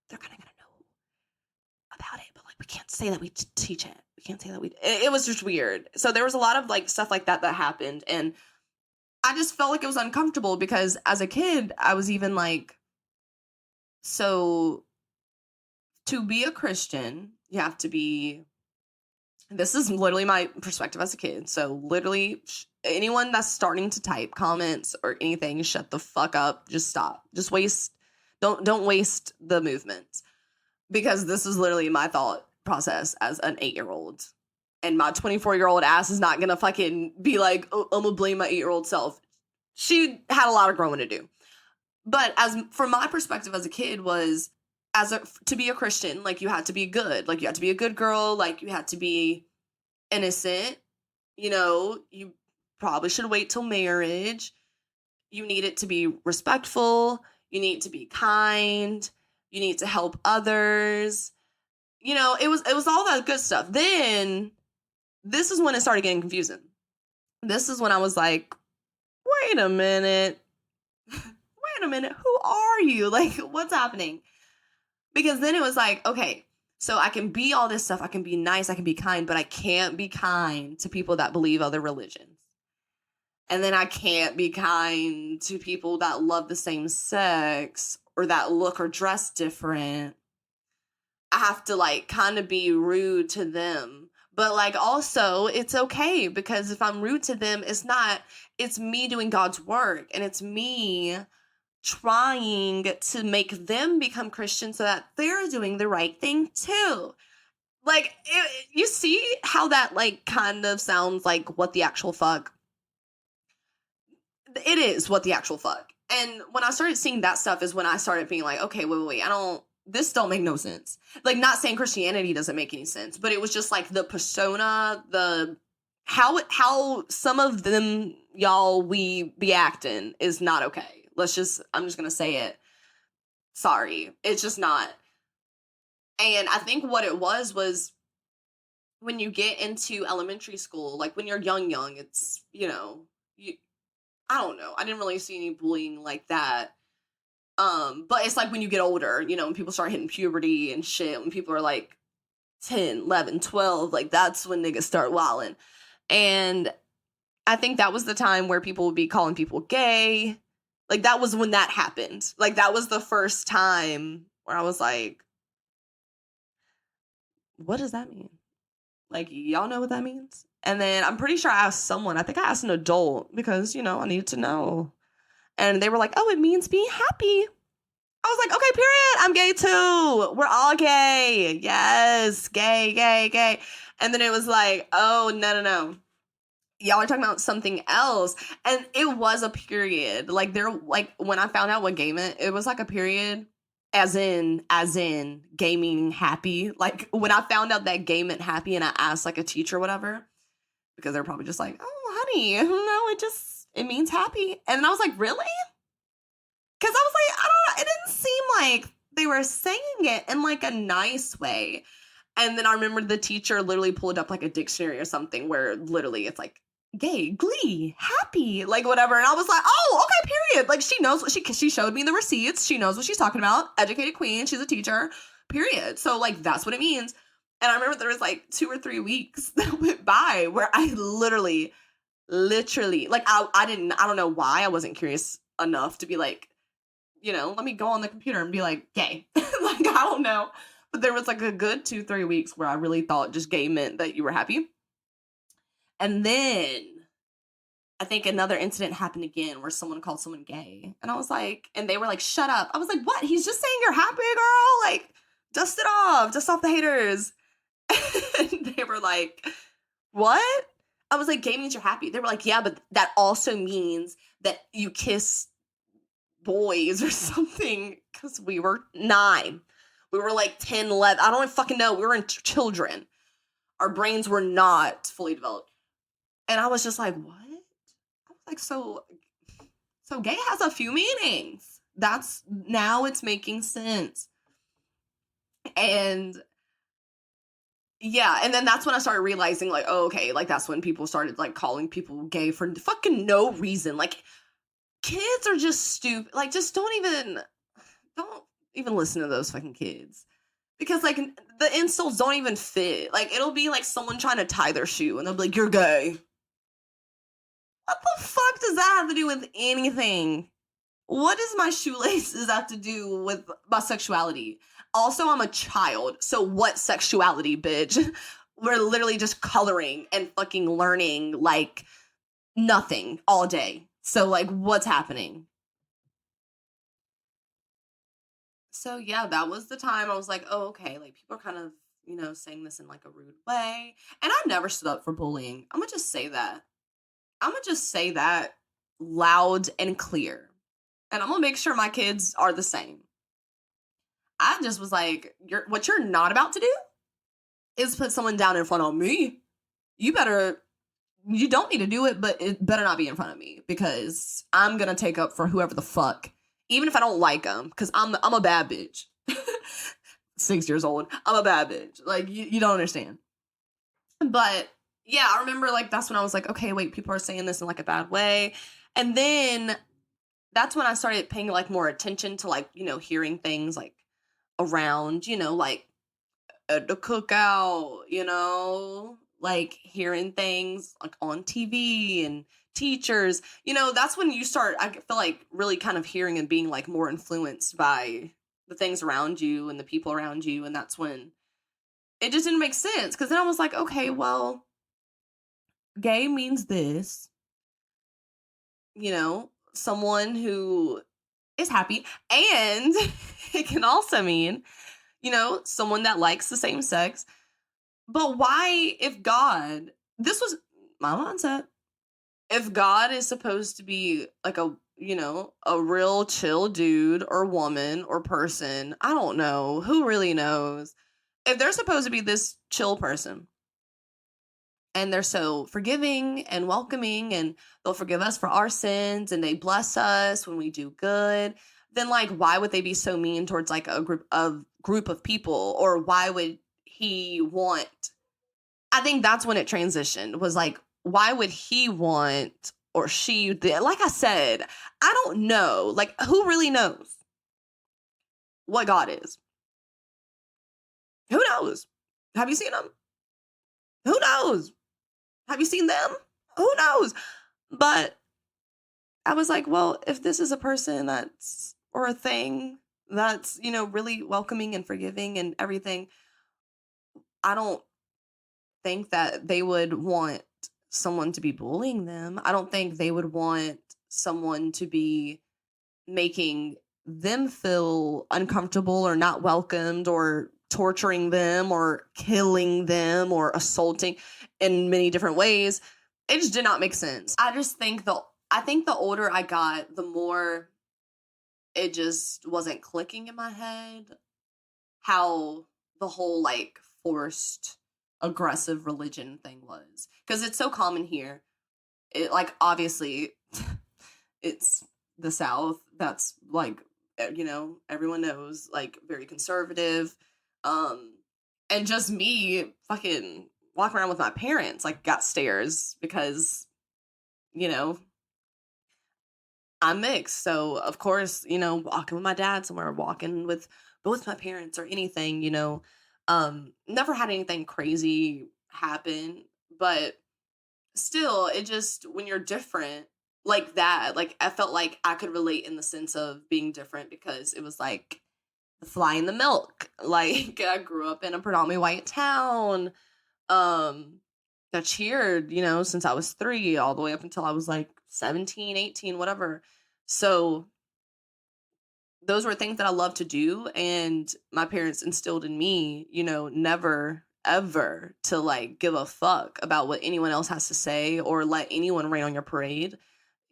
they're kind of going to know about it, but, like, we can't say that we teach it. We can't say that it was just weird. So there was a lot of, like, stuff like that happened. And I just felt like it was uncomfortable because as a kid, I was even like, so to be a Christian, you have to be this is literally my perspective as a kid. So literally anyone that's starting to type comments or anything, shut the fuck up. Just stop. Just don't waste the movements. Because this is literally my thought process as an 8-year-old. And my 24-year-old ass is not gonna fucking be like, oh, I'm gonna blame my 8-year-old self. She had a lot of growing to do. But as from my perspective as a kid was, to be a Christian, like, you had to be good. Like, you had to be a good girl. Like, you had to be innocent. You know, you probably should wait till marriage. You need it to be respectful. You need to be kind. You need to help others. You know, it was all that good stuff. Then, this is when it started getting confusing. This is when I was like, wait a minute. Wait a minute. Who are you? Like, what's happening? Because then it was like, okay, so I can be all this stuff. I can be nice. I can be kind. But I can't be kind to people that believe other religions. And then I can't be kind to people that love the same sex or that look or dress different. I have to, like, kind of be rude to them. But, like, also, it's okay, because if I'm rude to them, it's me doing God's work, and it's me trying to make them become Christian so that they're doing the right thing, too. Like, you see how that, like, kind of sounds like what the actual fuck? It is what the actual fuck. And when I started seeing that stuff is when I started being like, okay, wait, this don't make no sense. Like, not saying Christianity doesn't make any sense, but it was just like the persona, how some of them, y'all, we be acting is not okay. I'm just gonna say it. Sorry. It's just not. And I think what it was when you get into elementary school, like when you're young, it's, you know, I don't know. I didn't really see any bullying like that. But it's like when you get older, you know, when people start hitting puberty and shit, when people are like 10, 11, 12, like that's when niggas start wilding. And I think that was the time where people would be calling people gay. Like, that was when that happened. Like, that was the first time where I was like, what does that mean? Like, y'all know what that means? And then I'm pretty sure I asked someone, I think I asked an adult, because, you know, I needed to know. And they were like, oh, it means be happy. I was like, okay, period. I'm gay too. We're all gay. Yes, gay. And then it was like, oh, no. Y'all are talking about something else. And it was a period. Like, when I found out what gay meant, it was like a period, as in gay meaning happy. Like, when I found out that gay meant happy and I asked like a teacher or whatever, because they're probably just like, oh, honey, no, it means happy. And then I was like, really? Because I was like, I don't know, it didn't seem like they were saying it in like a nice way. And then I remember the teacher literally pulled up like a dictionary or something where literally it's like gay, glee, happy, like whatever. And I was like, oh, okay, period. Like, she knows what she showed me the receipts. She knows what she's talking about. Educated queen. She's a teacher, period. So like, that's what it means. And I remember there was like 2 or 3 weeks that went by where I literally, like, I don't know why I wasn't curious enough to be like, you know, let me go on the computer and be like, gay. Like, I don't know. But there was like a good 2-3 weeks where I really thought just gay meant that you were happy. And then I think another incident happened again where someone called someone gay. And I was like, and they were like, shut up. I was like, what? He's just saying you're happy, girl. Like, dust it off. Dust off the haters. And they were like, what? I was like, gay means you're happy. They were like, yeah, but that also means that you kiss boys or something, because we were 9. We were like 10, 11. I don't fucking know. We were children. Our brains were not fully developed. And I was just like, what? I was like, so gay has a few meanings. Now it's making sense. And yeah, and then that's when I started realizing, like, oh, okay, like, that's when people started, like, calling people gay for fucking no reason. Like, kids are just stupid. Like, just don't even listen to those fucking kids. Because, like, the insults don't even fit. Like, it'll be, like, someone trying to tie their shoe, and they'll be like, you're gay. What the fuck does that have to do with anything? What does my shoelaces have to do with my sexuality? Also, I'm a child, so what sexuality, bitch? we're literally just coloring and fucking learning like nothing all day. So like, what's happening? So yeah, that was the time I was like, oh, okay, like people are kind of, saying this in like a rude way. And I never stood up for bullying. I'm gonna just say that. I'm gonna just say that loud and clear. And I'm gonna make sure my kids are the same. I just was like, what you're not about to do is put someone down in front of me. You don't need to do it, but it better not be in front of me because I'm gonna take up for whoever the fuck, even if I don't like them, because I'm a bad bitch. 6 years old, I'm a bad bitch. Like you don't understand. But yeah, I remember like that's when I was like, okay, wait, people are saying this in like a bad way, and then that's when I started paying like more attention to like hearing things like around like at the cookout, like hearing things like on TV and teachers, that's when you start, I feel like really kind of hearing and being like more influenced by the things around you and the people around you. And that's when it just didn't make sense. Cause then I was like, okay, well, gay means this, someone who is happy. And it can also mean, someone that likes the same sex. But why, if God, this was my mindset, if God is supposed to be like a real chill dude or woman or person, I don't know, who really knows? If they're supposed to be this chill person and they're so forgiving and welcoming and they'll forgive us for our sins and they bless us when we do good, then like why would they be so mean towards like a group of people? Or why would he want, I think that's when it transitioned, was like, why would he want, or she, like I said, I don't know. Like, who really knows what God is? Who knows? Have you seen them? Who knows? Have you seen them? Who knows? But I was like, well, if this is a person that's, or a thing that's, really welcoming and forgiving and everything, I don't think that they would want someone to be bullying them. I don't think they would want someone to be making them feel uncomfortable or not welcomed or torturing them or killing them or assaulting in many different ways. It just did not make sense. I think the older I got, the more it just wasn't clicking in my head how the whole like forced aggressive religion thing was, because it's so common here. It like obviously it's the South, that's like everyone knows, like very conservative, and just me fucking walking around with my parents like got stares because I'm mixed. So of course, walking with my dad somewhere, walking with both my parents or anything, never had anything crazy happen, but still, it just, when you're different like that, like I felt like I could relate in the sense of being different because it was like the fly in the milk. Like I grew up in a predominantly white town, that cheered, since I was 3 all the way up until I was like 17, 18, whatever. So those were things that I loved to do, and my parents instilled in me, never ever to like give a fuck about what anyone else has to say or let anyone rain on your parade.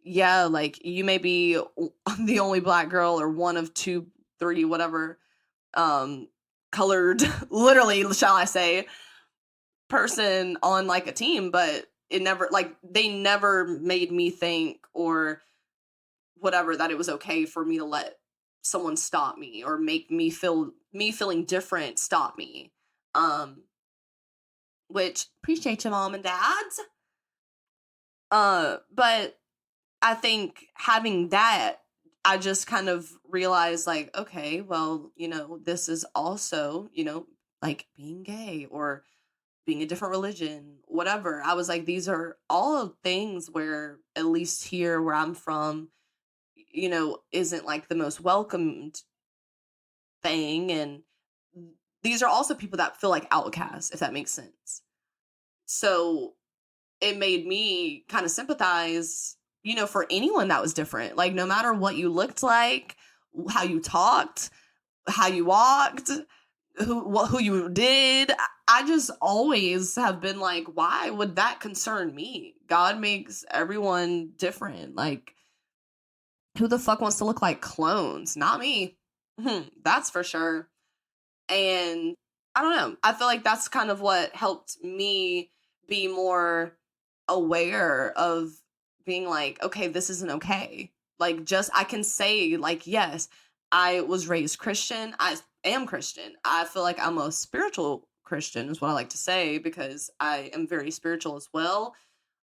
Yeah, like you may be the only black girl or one of 2, 3, whatever, colored, literally, shall I say, person on like a team, but it never, like, they never made me think or whatever that it was okay for me to let someone stop me or make me feeling different stop me. Which appreciate you, mom and dads. But I think having that, I just kind of realized like, okay, well, this is also, like being gay or being a different religion, whatever. I was like, these are all things where, at least here where I'm from, isn't like the most welcomed thing. And these are also people that feel like outcasts, if that makes sense. So it made me kind of sympathize, for anyone that was different. Like, no matter what you looked like, how you talked, how you walked, who you did. I just always have been like, why would that concern me? God makes everyone different. Like, who the fuck wants to look like clones? Not me. That's for sure. And I don't know. I feel like that's kind of what helped me be more aware of being like, okay, this isn't okay. Like, just I can say, like, yes, I was raised Christian. I am Christian. I feel like I'm a spiritual Christian, is what I like to say, because I am very spiritual as well.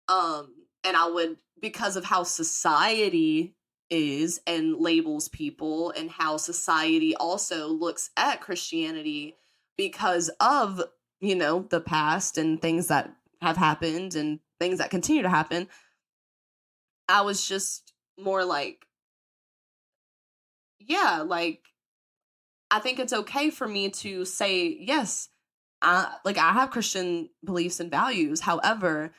And I would, because of how society is and labels people, and how society also looks at Christianity because of, the past and things that have happened and things that continue to happen, I was just more like, yeah, like, I think it's okay for me to say, yes, I have Christian beliefs and values. However,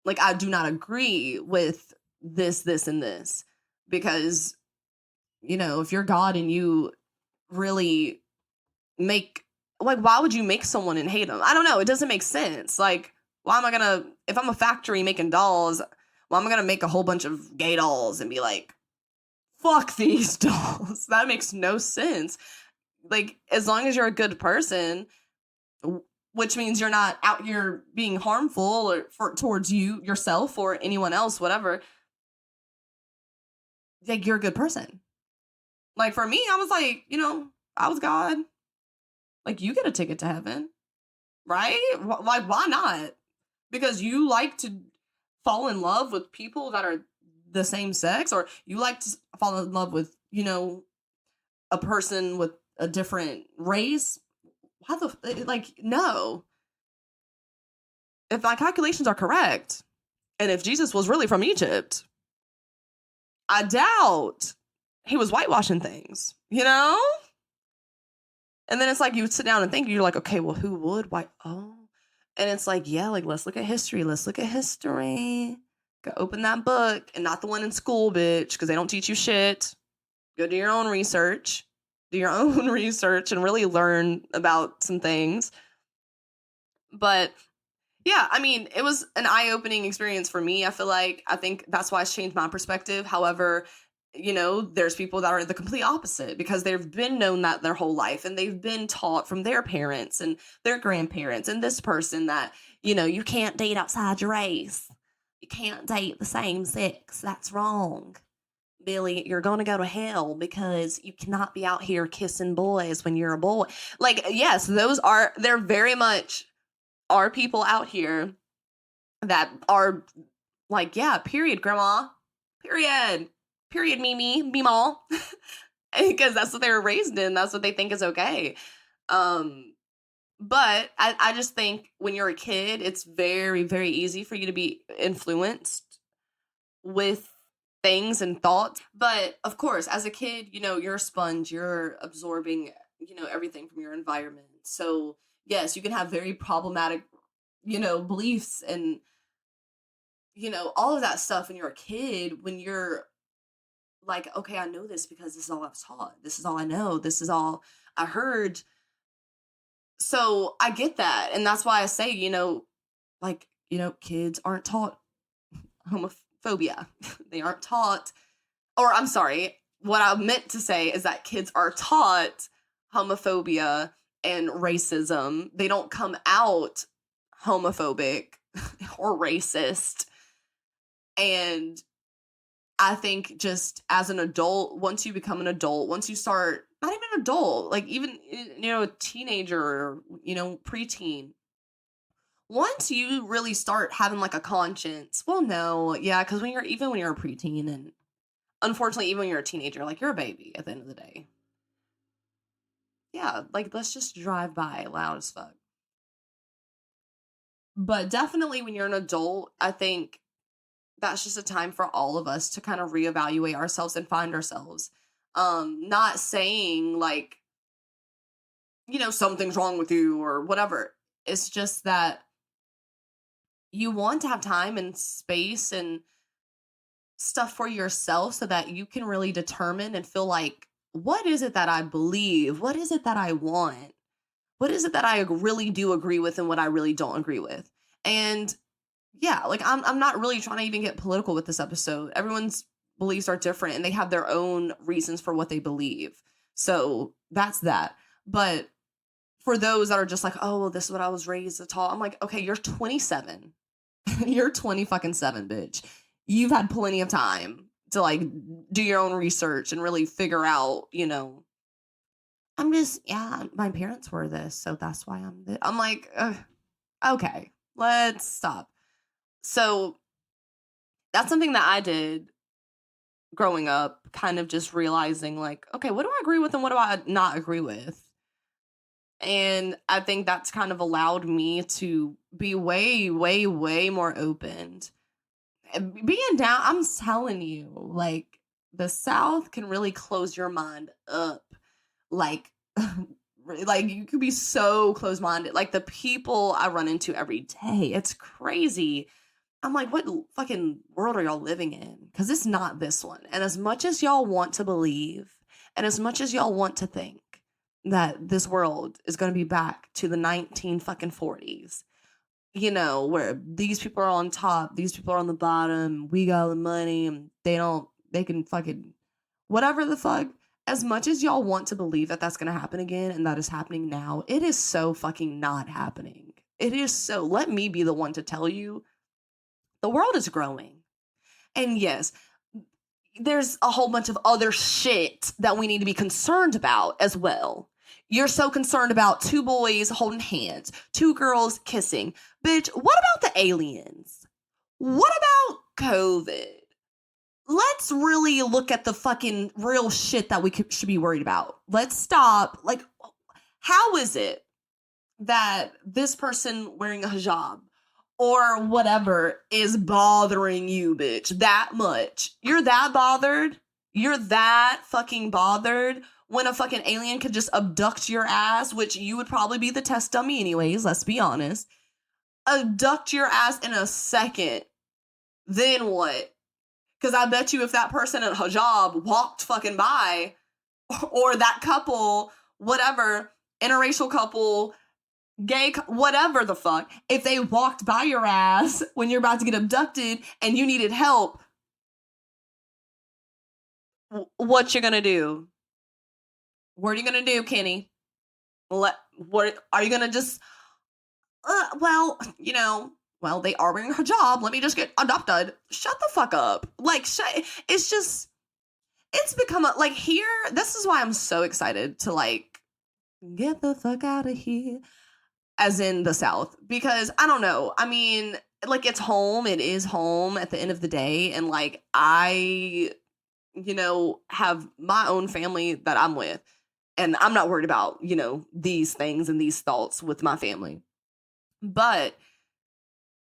like, I do not agree with this, and this, because, if you're God and you really make, like, why would you make someone and hate them? I don't know. It doesn't make sense. Like, why am I gonna, if I'm a factory making dolls, why am I gonna make a whole bunch of gay dolls and be like, fuck these dolls? That makes no sense. Like, as long as you're a good person, which means you're not out here being harmful or towards yourself or anyone else, whatever, like, you're a good person. Like, for me, I was like, I was God. Like, you get a ticket to heaven, right? Like, why not? Because you like to fall in love with people that are the same sex, or you like to fall in love with, a person with a different race. How like, no. If my calculations are correct, and if Jesus was really from Egypt, I doubt he was whitewashing things, And then it's like, you sit down and think, you're like, okay, well, who would white? Oh. And it's like, yeah, like, let's look at history. Let's look at history. Go open that book, and not the one in school, bitch, because they don't teach you shit. Go do your own research. Do your own research and really learn about some things. But yeah, I mean, it was an eye-opening experience for me. I think that's why it's changed my perspective. However, there's people that are the complete opposite, because they've been known that their whole life, and they've been taught from their parents and their grandparents and this person that, you can't date outside your race. You can't date the same sex. That's wrong. Billy, you're going to go to hell because you cannot be out here kissing boys when you're a boy. Like, yes, there very much are people out here that are like, yeah, period, grandma, period, Mimi, Meemaw, because that's what they were raised in. That's what they think is okay. But I just think when you're a kid, it's very, very easy for you to be influenced with things and thoughts. But of course, as a kid, you're a sponge. You're absorbing, everything from your environment. So yes, you can have very problematic, beliefs and, all of that stuff when you're a kid, when you're like, okay, I know this because this is all I was taught. This is all I know. This is all I heard. So I get that. And that's why I say, kids aren't taught homophobia. They aren't taught, or I'm sorry, what I meant to say is that kids are taught homophobia and racism. They don't come out homophobic or racist. And I think just as an adult, once you become an adult, once you start, not even an adult, like even, a teenager or, preteen, once you really start having like a conscience, well, no, yeah, because when you're a preteen, and unfortunately, even when you're a teenager, like, you're a baby at the end of the day. Yeah, like, let's just drive by loud as fuck. But definitely when you're an adult, I think that's just a time for all of us to kind of reevaluate ourselves and find ourselves. Not saying like, something's wrong with you or whatever. It's just that you want to have time and space and stuff for yourself so that you can really determine and feel like, what is it that I believe? What is it that I want? What is it that I really do agree with and what I really don't agree with? And yeah, like I'm not really trying to even get political with this episode. Everyone's beliefs are different and they have their own reasons for what they believe. So that's that. But for those that are just like, oh, well, this is what I was raised to taught, I'm like, okay, you're 27. You're 20 fucking 7, bitch. You've had plenty of time to like do your own research and really figure out, I'm just, yeah, my parents were this, so that's why I'm this. I'm like, okay, let's stop. So that's something that I did growing up, kind of just realizing like, okay, what do I agree with and what do I not agree with? And I think that's kind of allowed me to be way, way, way more open. Being down, I'm telling you, like, the South can really close your mind up. Like, like you could be so close-minded. Like, the people I run into every day, it's crazy. I'm like, what fucking world are y'all living in? Because it's not this one. And as much as y'all want to believe, and as much as y'all want to think that this world is going to be back to the 19 fucking 40s, where these people are on top, these people are on the bottom, we got the money, and they can fucking, whatever the fuck. As much as y'all want to believe that that's going to happen again, and that is happening now, it is so fucking not happening. It is so, let me be the one to tell you, the world is growing. And yes, there's a whole bunch of other shit that we need to be concerned about as well. You're so concerned about 2 boys holding hands, 2 girls kissing. Bitch, what about the aliens? What about COVID? Let's really look at the fucking real shit that we should be worried about. Let's stop. Like, how is it that this person wearing a hijab or whatever is bothering you, bitch, that much? You're that bothered? You're that fucking bothered when a fucking alien could just abduct your ass, which you would probably be the test dummy anyways, let's be honest. Abduct your ass in a second. Then what? Because I bet you if that person in a hijab walked fucking by, or that couple, whatever, interracial couple, gay, whatever the fuck, if they walked by your ass when you're about to get abducted and you needed help, what you gonna do? What are you gonna do, Kenny? What are you gonna just? Well, they are wearing a hijab. Let me just get adopted. Shut the fuck up. Like, it's just, it's become like here. This is why I'm so excited to like get the fuck out of here, as in the South, because I don't know. I mean, like, it's home. It is home at the end of the day, and like I, have my own family that I'm with. And I'm not worried about, these things and these thoughts with my family. But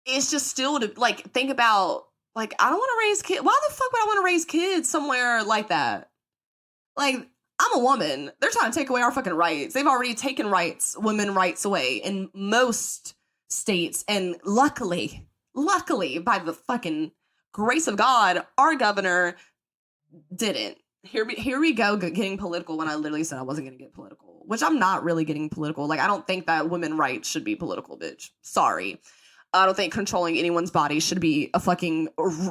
it's just still to, like, think about, like, I don't want to raise kids. Why the fuck would I want to raise kids somewhere like that? Like, I'm a woman. They're trying to take away our fucking rights. They've already taken women rights away in most states. And luckily, by the fucking grace of God, our governor didn't. Here we go getting political when I literally said I wasn't going to get political, which I'm not really getting political. Like, I don't think that women's rights should be political, bitch. Sorry. I don't think controlling anyone's body should be a fucking,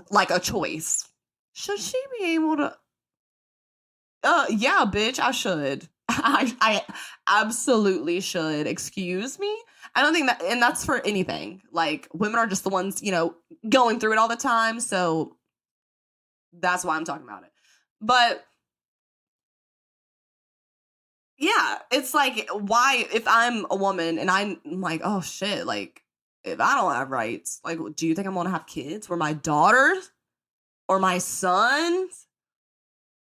like, a choice. Should she be able to? Yeah, bitch, I should. I absolutely should. Excuse me? I don't think that, and that's for anything. Like, women are just the ones, going through it all the time, so that's why I'm talking about it. But yeah, it's like, why, if I'm a woman and I'm like, oh shit, like, if I don't have rights, like, do you think I'm gonna have kids where my daughters or my sons,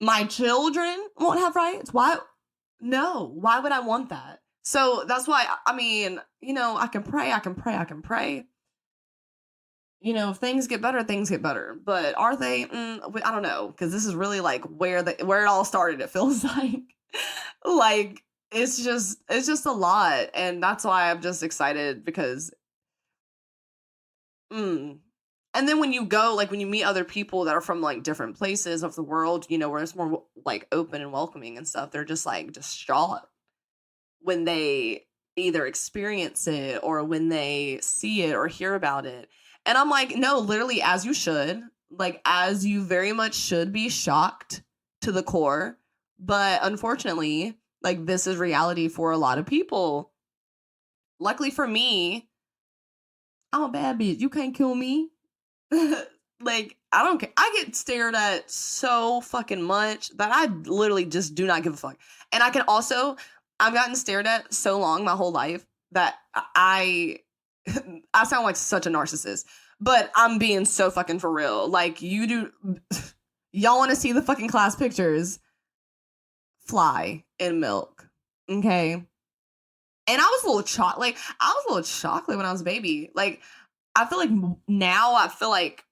my children won't have rights? Why? No, why would I want that? So that's why, I mean, I can pray. If things get better, things get better. But are they? I don't know, because this is really like where it all started. It feels like, like it's just a lot, and that's why I'm just excited, because mm. And then when you go, like, when you meet other people that are from, like, different places of the world, you know, where it's more, like, open and welcoming and stuff, they're just, like, distraught when they either experience it or when they see it or hear about it. And I'm like, no, literally, as you should. Like, as you very much should be shocked to the core. But unfortunately, like, this is reality for a lot of people. Luckily for me, I'm a bad bitch. You can't kill me. Like, I don't care. I get stared at so fucking much that I literally just do not give a fuck. And I can also, I've gotten stared at so long my whole life that I sound like such a narcissist, but I'm being so fucking for real. Like, you do, y'all want to see the fucking class pictures? Fly in milk, okay? And I was a little chocolate when I was a baby. Like, I feel like now I feel like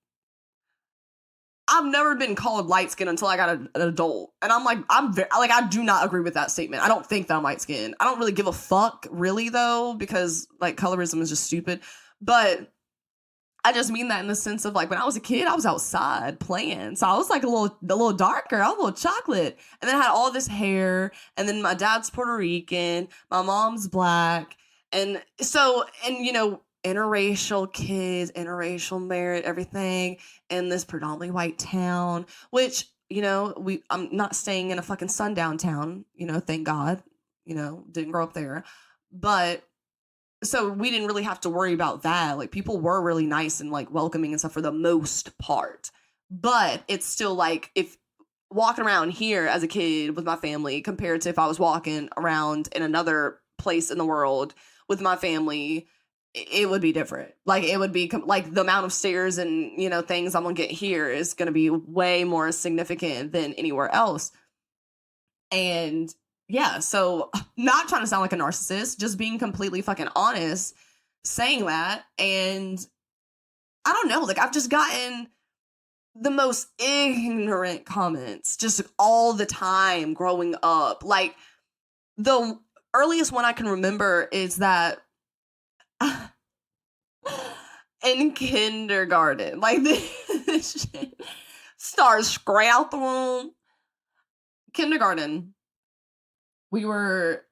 I've never been called light skinned until I got an adult. And I'm like, I do not agree with that statement. I don't think that I'm light skinned. I don't really give a fuck, really, though, because, like, colorism is just stupid. But I just mean that in the sense of, like, when I was a kid, I was outside playing. So I was, like, a little darker. I was a little chocolate. And then I had all this hair. And then my dad's Puerto Rican. My mom's black. And so, and, you know, interracial kids, interracial marriage, everything in this predominantly white town, which, you know, I'm not staying in a fucking sundown town, you know, thank God, you know, didn't grow up there. But so we didn't really have to worry about that. Like, people were really nice and, like, welcoming and stuff for the most part. But it's still, like, if walking around here as a kid with my family compared to if I was walking around in another place in the world with my family, it would be different. Like, it would be like the amount of stairs and, you know, things I'm gonna get here is gonna be way more significant than anywhere else. And yeah, so not trying to sound like a narcissist, just being completely fucking honest, saying that. And I don't know, like, I've just gotten the most ignorant comments just all the time growing up. Like, the earliest one I can remember is that in kindergarten, like, this shit starts straight out the womb. Kindergarten, we were,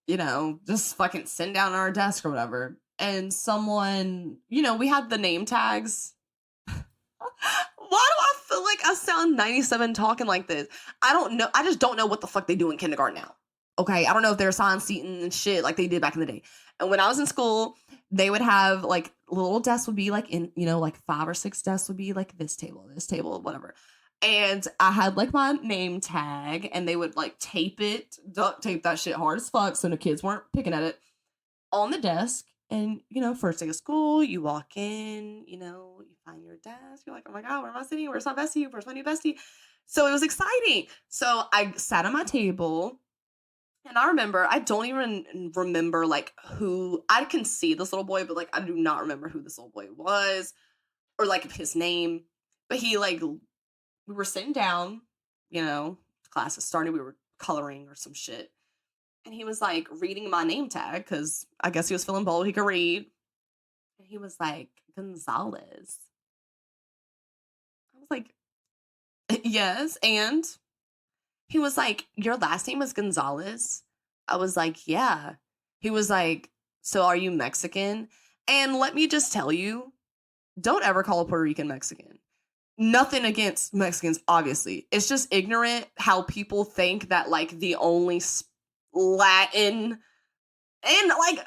you know, just fucking sitting down at our desk or whatever, and someone, you know, we had the name tags. Why do I feel like I sound 97 talking like this? I don't know. I just don't know what the fuck they do in kindergarten now. Okay, I don't know if they're assigned seating and shit like they did back in the day. And when I was in school, they would have, like, little desks would be, like, in, you know, like 5 or 6 desks would be, like, this table, whatever. And I had, like, my name tag, and they would, like, duct tape that shit hard as fuck so the kids weren't picking at it, on the desk. And, you know, first day of school, you walk in, you know, you find your desk. You're like, oh my God, where am I sitting? Where's my bestie? Where's my new bestie? So it was exciting. So I sat at my table. And I remember, I don't even remember, like, who, I can see this little boy, but, like, I do not remember who this little boy was or, like, his name. But he, like, we were sitting down, you know, classes started, we were coloring or some shit. And he was, like, reading my name tag because I guess he was feeling bold, he could read. And he was like, Gonzalez. I was like, yes, and he was like, your last name is Gonzalez? I was like, yeah. He was like, so are you Mexican? And let me just tell you, don't ever call a Puerto Rican Mexican. Nothing against Mexicans, obviously. It's just ignorant how people think that, like, the only Latin, and, like,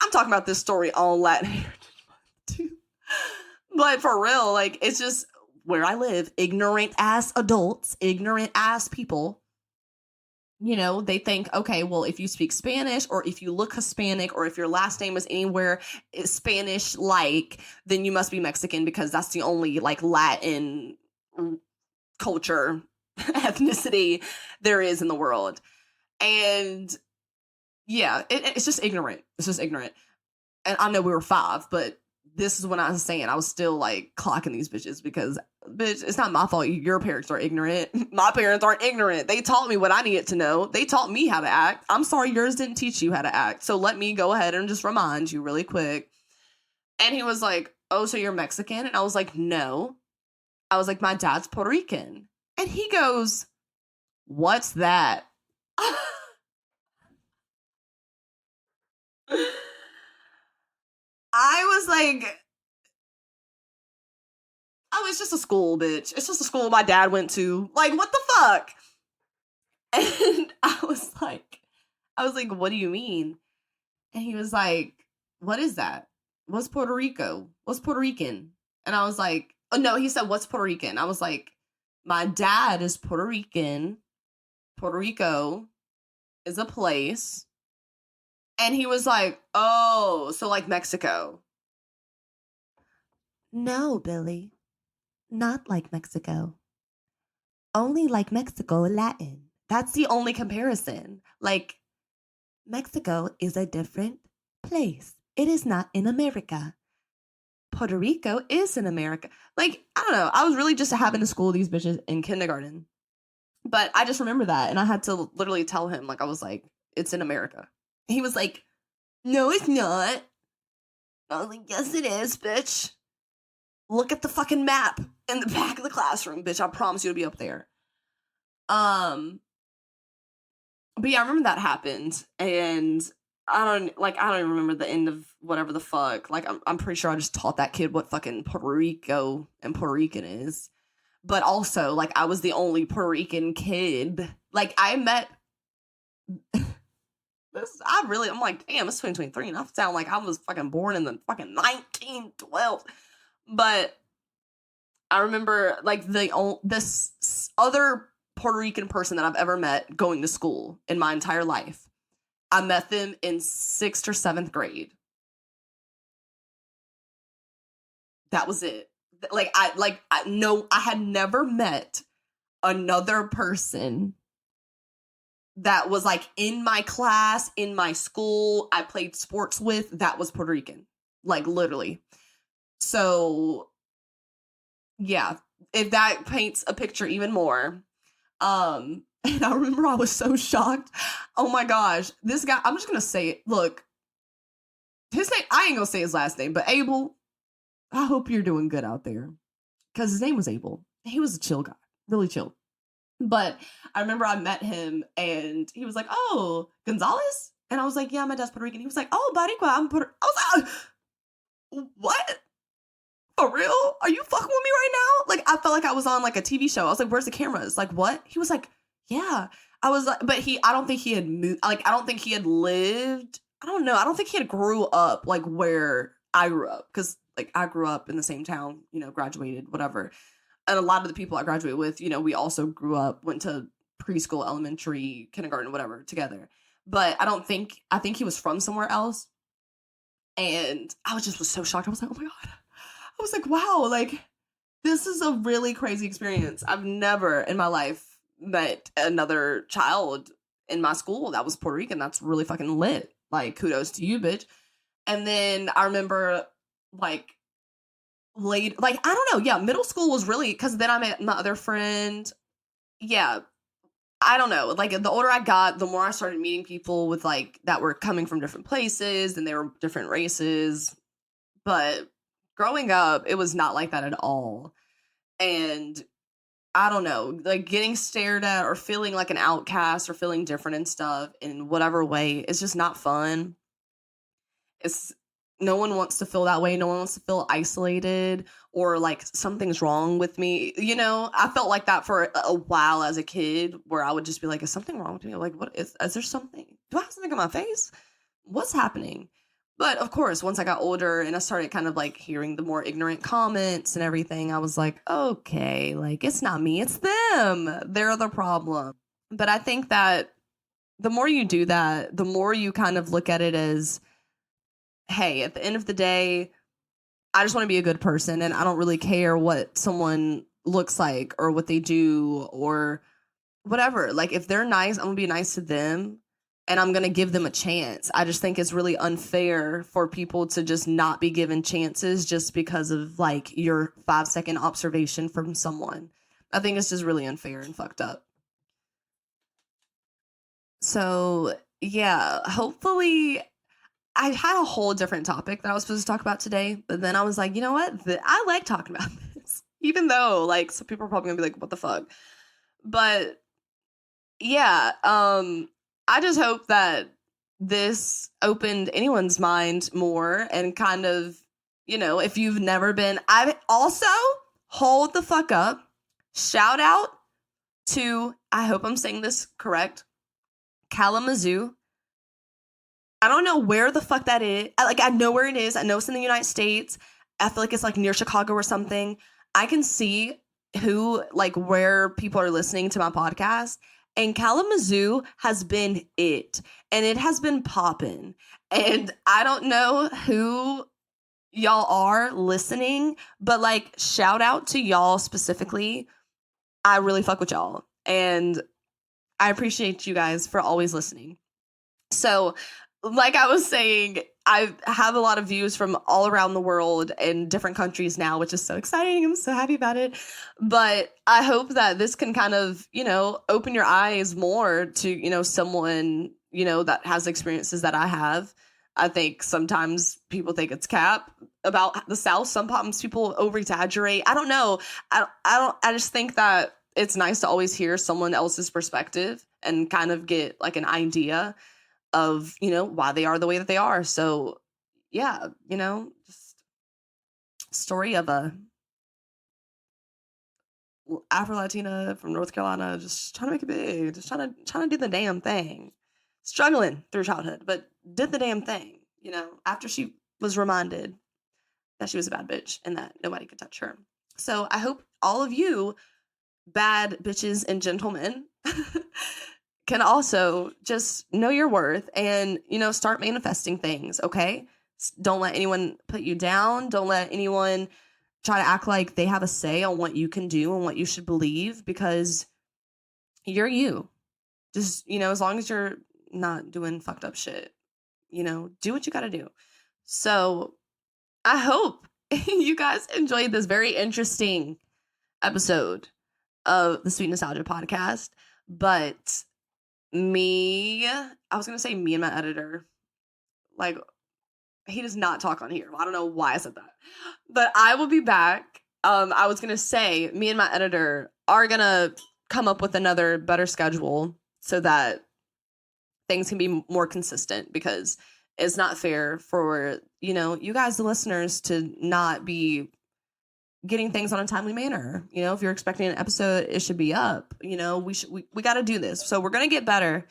I'm talking about this story on Latin Heritage Month too. But for real, like, it's just where I live, ignorant ass adults, ignorant ass people, you know, they think, okay, well, if you speak Spanish or if you look Hispanic or if your last name is anywhere Spanish-like, then you must be Mexican because that's the only, like, Latin culture, ethnicity there is in the world. And yeah, it's just ignorant. It's just ignorant. And I know we were 5, but this is when I was saying I was still, like, clocking these bitches because, bitch, it's not my fault your parents are ignorant. My parents aren't ignorant. They taught me what I needed to know. They taught me how to act. I'm sorry yours didn't teach you how to act. So let me go ahead and just remind you really quick. And he was like, oh, so you're Mexican? And I was like, no. I was like, my dad's Puerto Rican. And he goes, what's that? I was like, oh, it's just a school, bitch. It's just a school my dad went to. Like, what the fuck? And I was like, what do you mean? And he was like, what is that? What's Puerto Rico? What's Puerto Rican? And I was like, oh no, he said, what's Puerto Rican? I was like, my dad is Puerto Rican. Puerto Rico is a place. And he was like, oh, so like Mexico. No, Billy. Not like Mexico. Only like Mexico Latin. That's the only comparison. Like, Mexico is a different place. It is not in America. Puerto Rico is in America. Like, I don't know. I was really just having to school these bitches in kindergarten. But I just remember that. And I had to literally tell him, like, I was like, it's in America. He was like, no, it's not. I was like, yes, it is, bitch. Look at the fucking map in the back of the classroom, bitch. I promise you it'll be up there. But yeah, I remember that happened, and I don't even remember the end of whatever the fuck. Like, I'm pretty sure I just taught that kid what fucking Puerto Rico and Puerto Rican is. But also, like, I was the only Puerto Rican kid. Like, I met I'm like, damn, it's 2023, and I sound like I was fucking born in the fucking 1912. But I remember, like, this other Puerto Rican person that I've ever met going to school in my entire life. I met them in 6th or 7th grade. That was it. I had never met another person that was like in my class, in my school, I played sports with, that was Puerto Rican. Like, literally. So, yeah, if that paints a picture even more. And I remember I was so shocked. Oh my gosh, this guy, I'm just gonna say it. Look, his name, I ain't gonna say his last name, but Abel, I hope you're doing good out there. Because his name was Abel. He was a chill guy, really chill. But I remember I met him and he was like, oh, Gonzalez? And I was like, yeah, my dad's Puerto Rican. He was like, oh, Baricua, I'm Puerto. I was like, what? For real? Are you fucking with me right now? Like, I felt like I was on like a TV show. I was like, where's the cameras? Like, what? He was like, yeah. I was like, but I don't think he had moved. Like, I don't think he had lived. I don't know. I don't think he had grew up like where I grew up. Because like I grew up in the same town, graduated, whatever. And a lot of the people I graduated with, we also grew up, went to preschool, elementary, kindergarten, whatever, together. But I think he was from somewhere else. And I was so shocked. I was like, oh my God. I was like, wow, like, this is a really crazy experience. I've never in my life met another child in my school that was Puerto Rican. That's really fucking lit. Like, kudos to you, bitch. And then I remember, like, I don't know. Yeah, middle school was really, because then I met my other friend. Yeah, I don't know. Like, the older I got, the more I started meeting people with, like, that were coming from different places and they were different races. But growing up, it was not like that at all. And I don't know, like, getting stared at or feeling like an outcast or feeling different and stuff in whatever way is just not fun. No one wants to feel that way. No one wants to feel isolated or like something's wrong with me. I felt like that for a while as a kid, where I would just be like, is something wrong with me? Like, what is there something? Do I have something on my face? What's happening? But of course, once I got older and I started kind of like hearing the more ignorant comments and everything, I was like, okay, like, it's not me, it's them. They're the problem. But I think that the more you do that, the more you kind of look at it as, hey, at the end of the day, I just want to be a good person and I don't really care what someone looks like or what they do or whatever. Like, if they're nice, I'm going to be nice to them. And I'm going to give them a chance. I just think it's really unfair for people to just not be given chances just because of, like, your 5-second observation from someone. I think it's just really unfair and fucked up. So, yeah, hopefully I had a whole different topic that I was supposed to talk about today, but then I was like, you know what? I like talking about this, even though like some people are probably gonna be like, what the fuck? But yeah, I just hope that this opened anyone's mind more and kind of, you know, if you've never been, I also hold the fuck up. Shout out to, I hope I'm saying this correct, Kalamazoo. I don't know where the fuck that is. I know where it is. I know it's in the United States. I feel like it's like near Chicago or something. I can see where people are listening to my podcast. And Kalamazoo has been it. And it has been popping. And I don't know who y'all are listening, but like shout out to y'all specifically. I really fuck with y'all. And I appreciate you guys for always listening. So, like I was saying, I have a lot of views from all around the world and different countries now, which is so exciting. I'm so happy about it. But I hope that this can kind of, you know, open your eyes more to, you know, someone, you know, that has experiences that I have. I think sometimes people think it's cap about the South. Sometimes people over exaggerate. I don't know. I just think that it's nice to always hear someone else's perspective and kind of get like an idea of, you know, why they are the way that they are. So yeah, you know, just story of a Afro-Latina from North Carolina, just trying to make it big, just trying to do the damn thing, struggling through childhood, but did the damn thing, you know, after she was reminded that she was a bad bitch and that nobody could touch her. So I hope all of you bad bitches and gentlemen can also just know your worth and, you know, start manifesting things, okay? Don't let anyone put you down. Don't let anyone try to act like they have a say on what you can do and what you should believe, because you're you. Just, you know, as long as you're not doing fucked up shit, you know, do what you gotta do. So I hope you guys enjoyed this very interesting episode of the Sweet Nostalgia podcast. But I was gonna say me and my editor, like, he does not talk on here. I don't know why I said that, but I will be back. I was gonna say me and my editor are gonna come up with another better schedule so that things can be more consistent, because it's not fair for, you know, you guys, the listeners, to not be getting things on a timely manner. You know, if you're expecting an episode, it should be up. You know, we got to do this. So we're going to get better.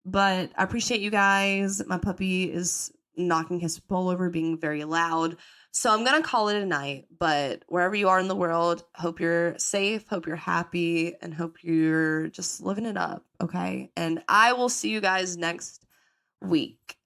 But I appreciate you guys. My puppy is knocking his bowl over, being very loud. So I'm going to call it a night. But wherever you are in the world, hope you're safe, hope you're happy, and hope you're just living it up, okay? And I will see you guys next week.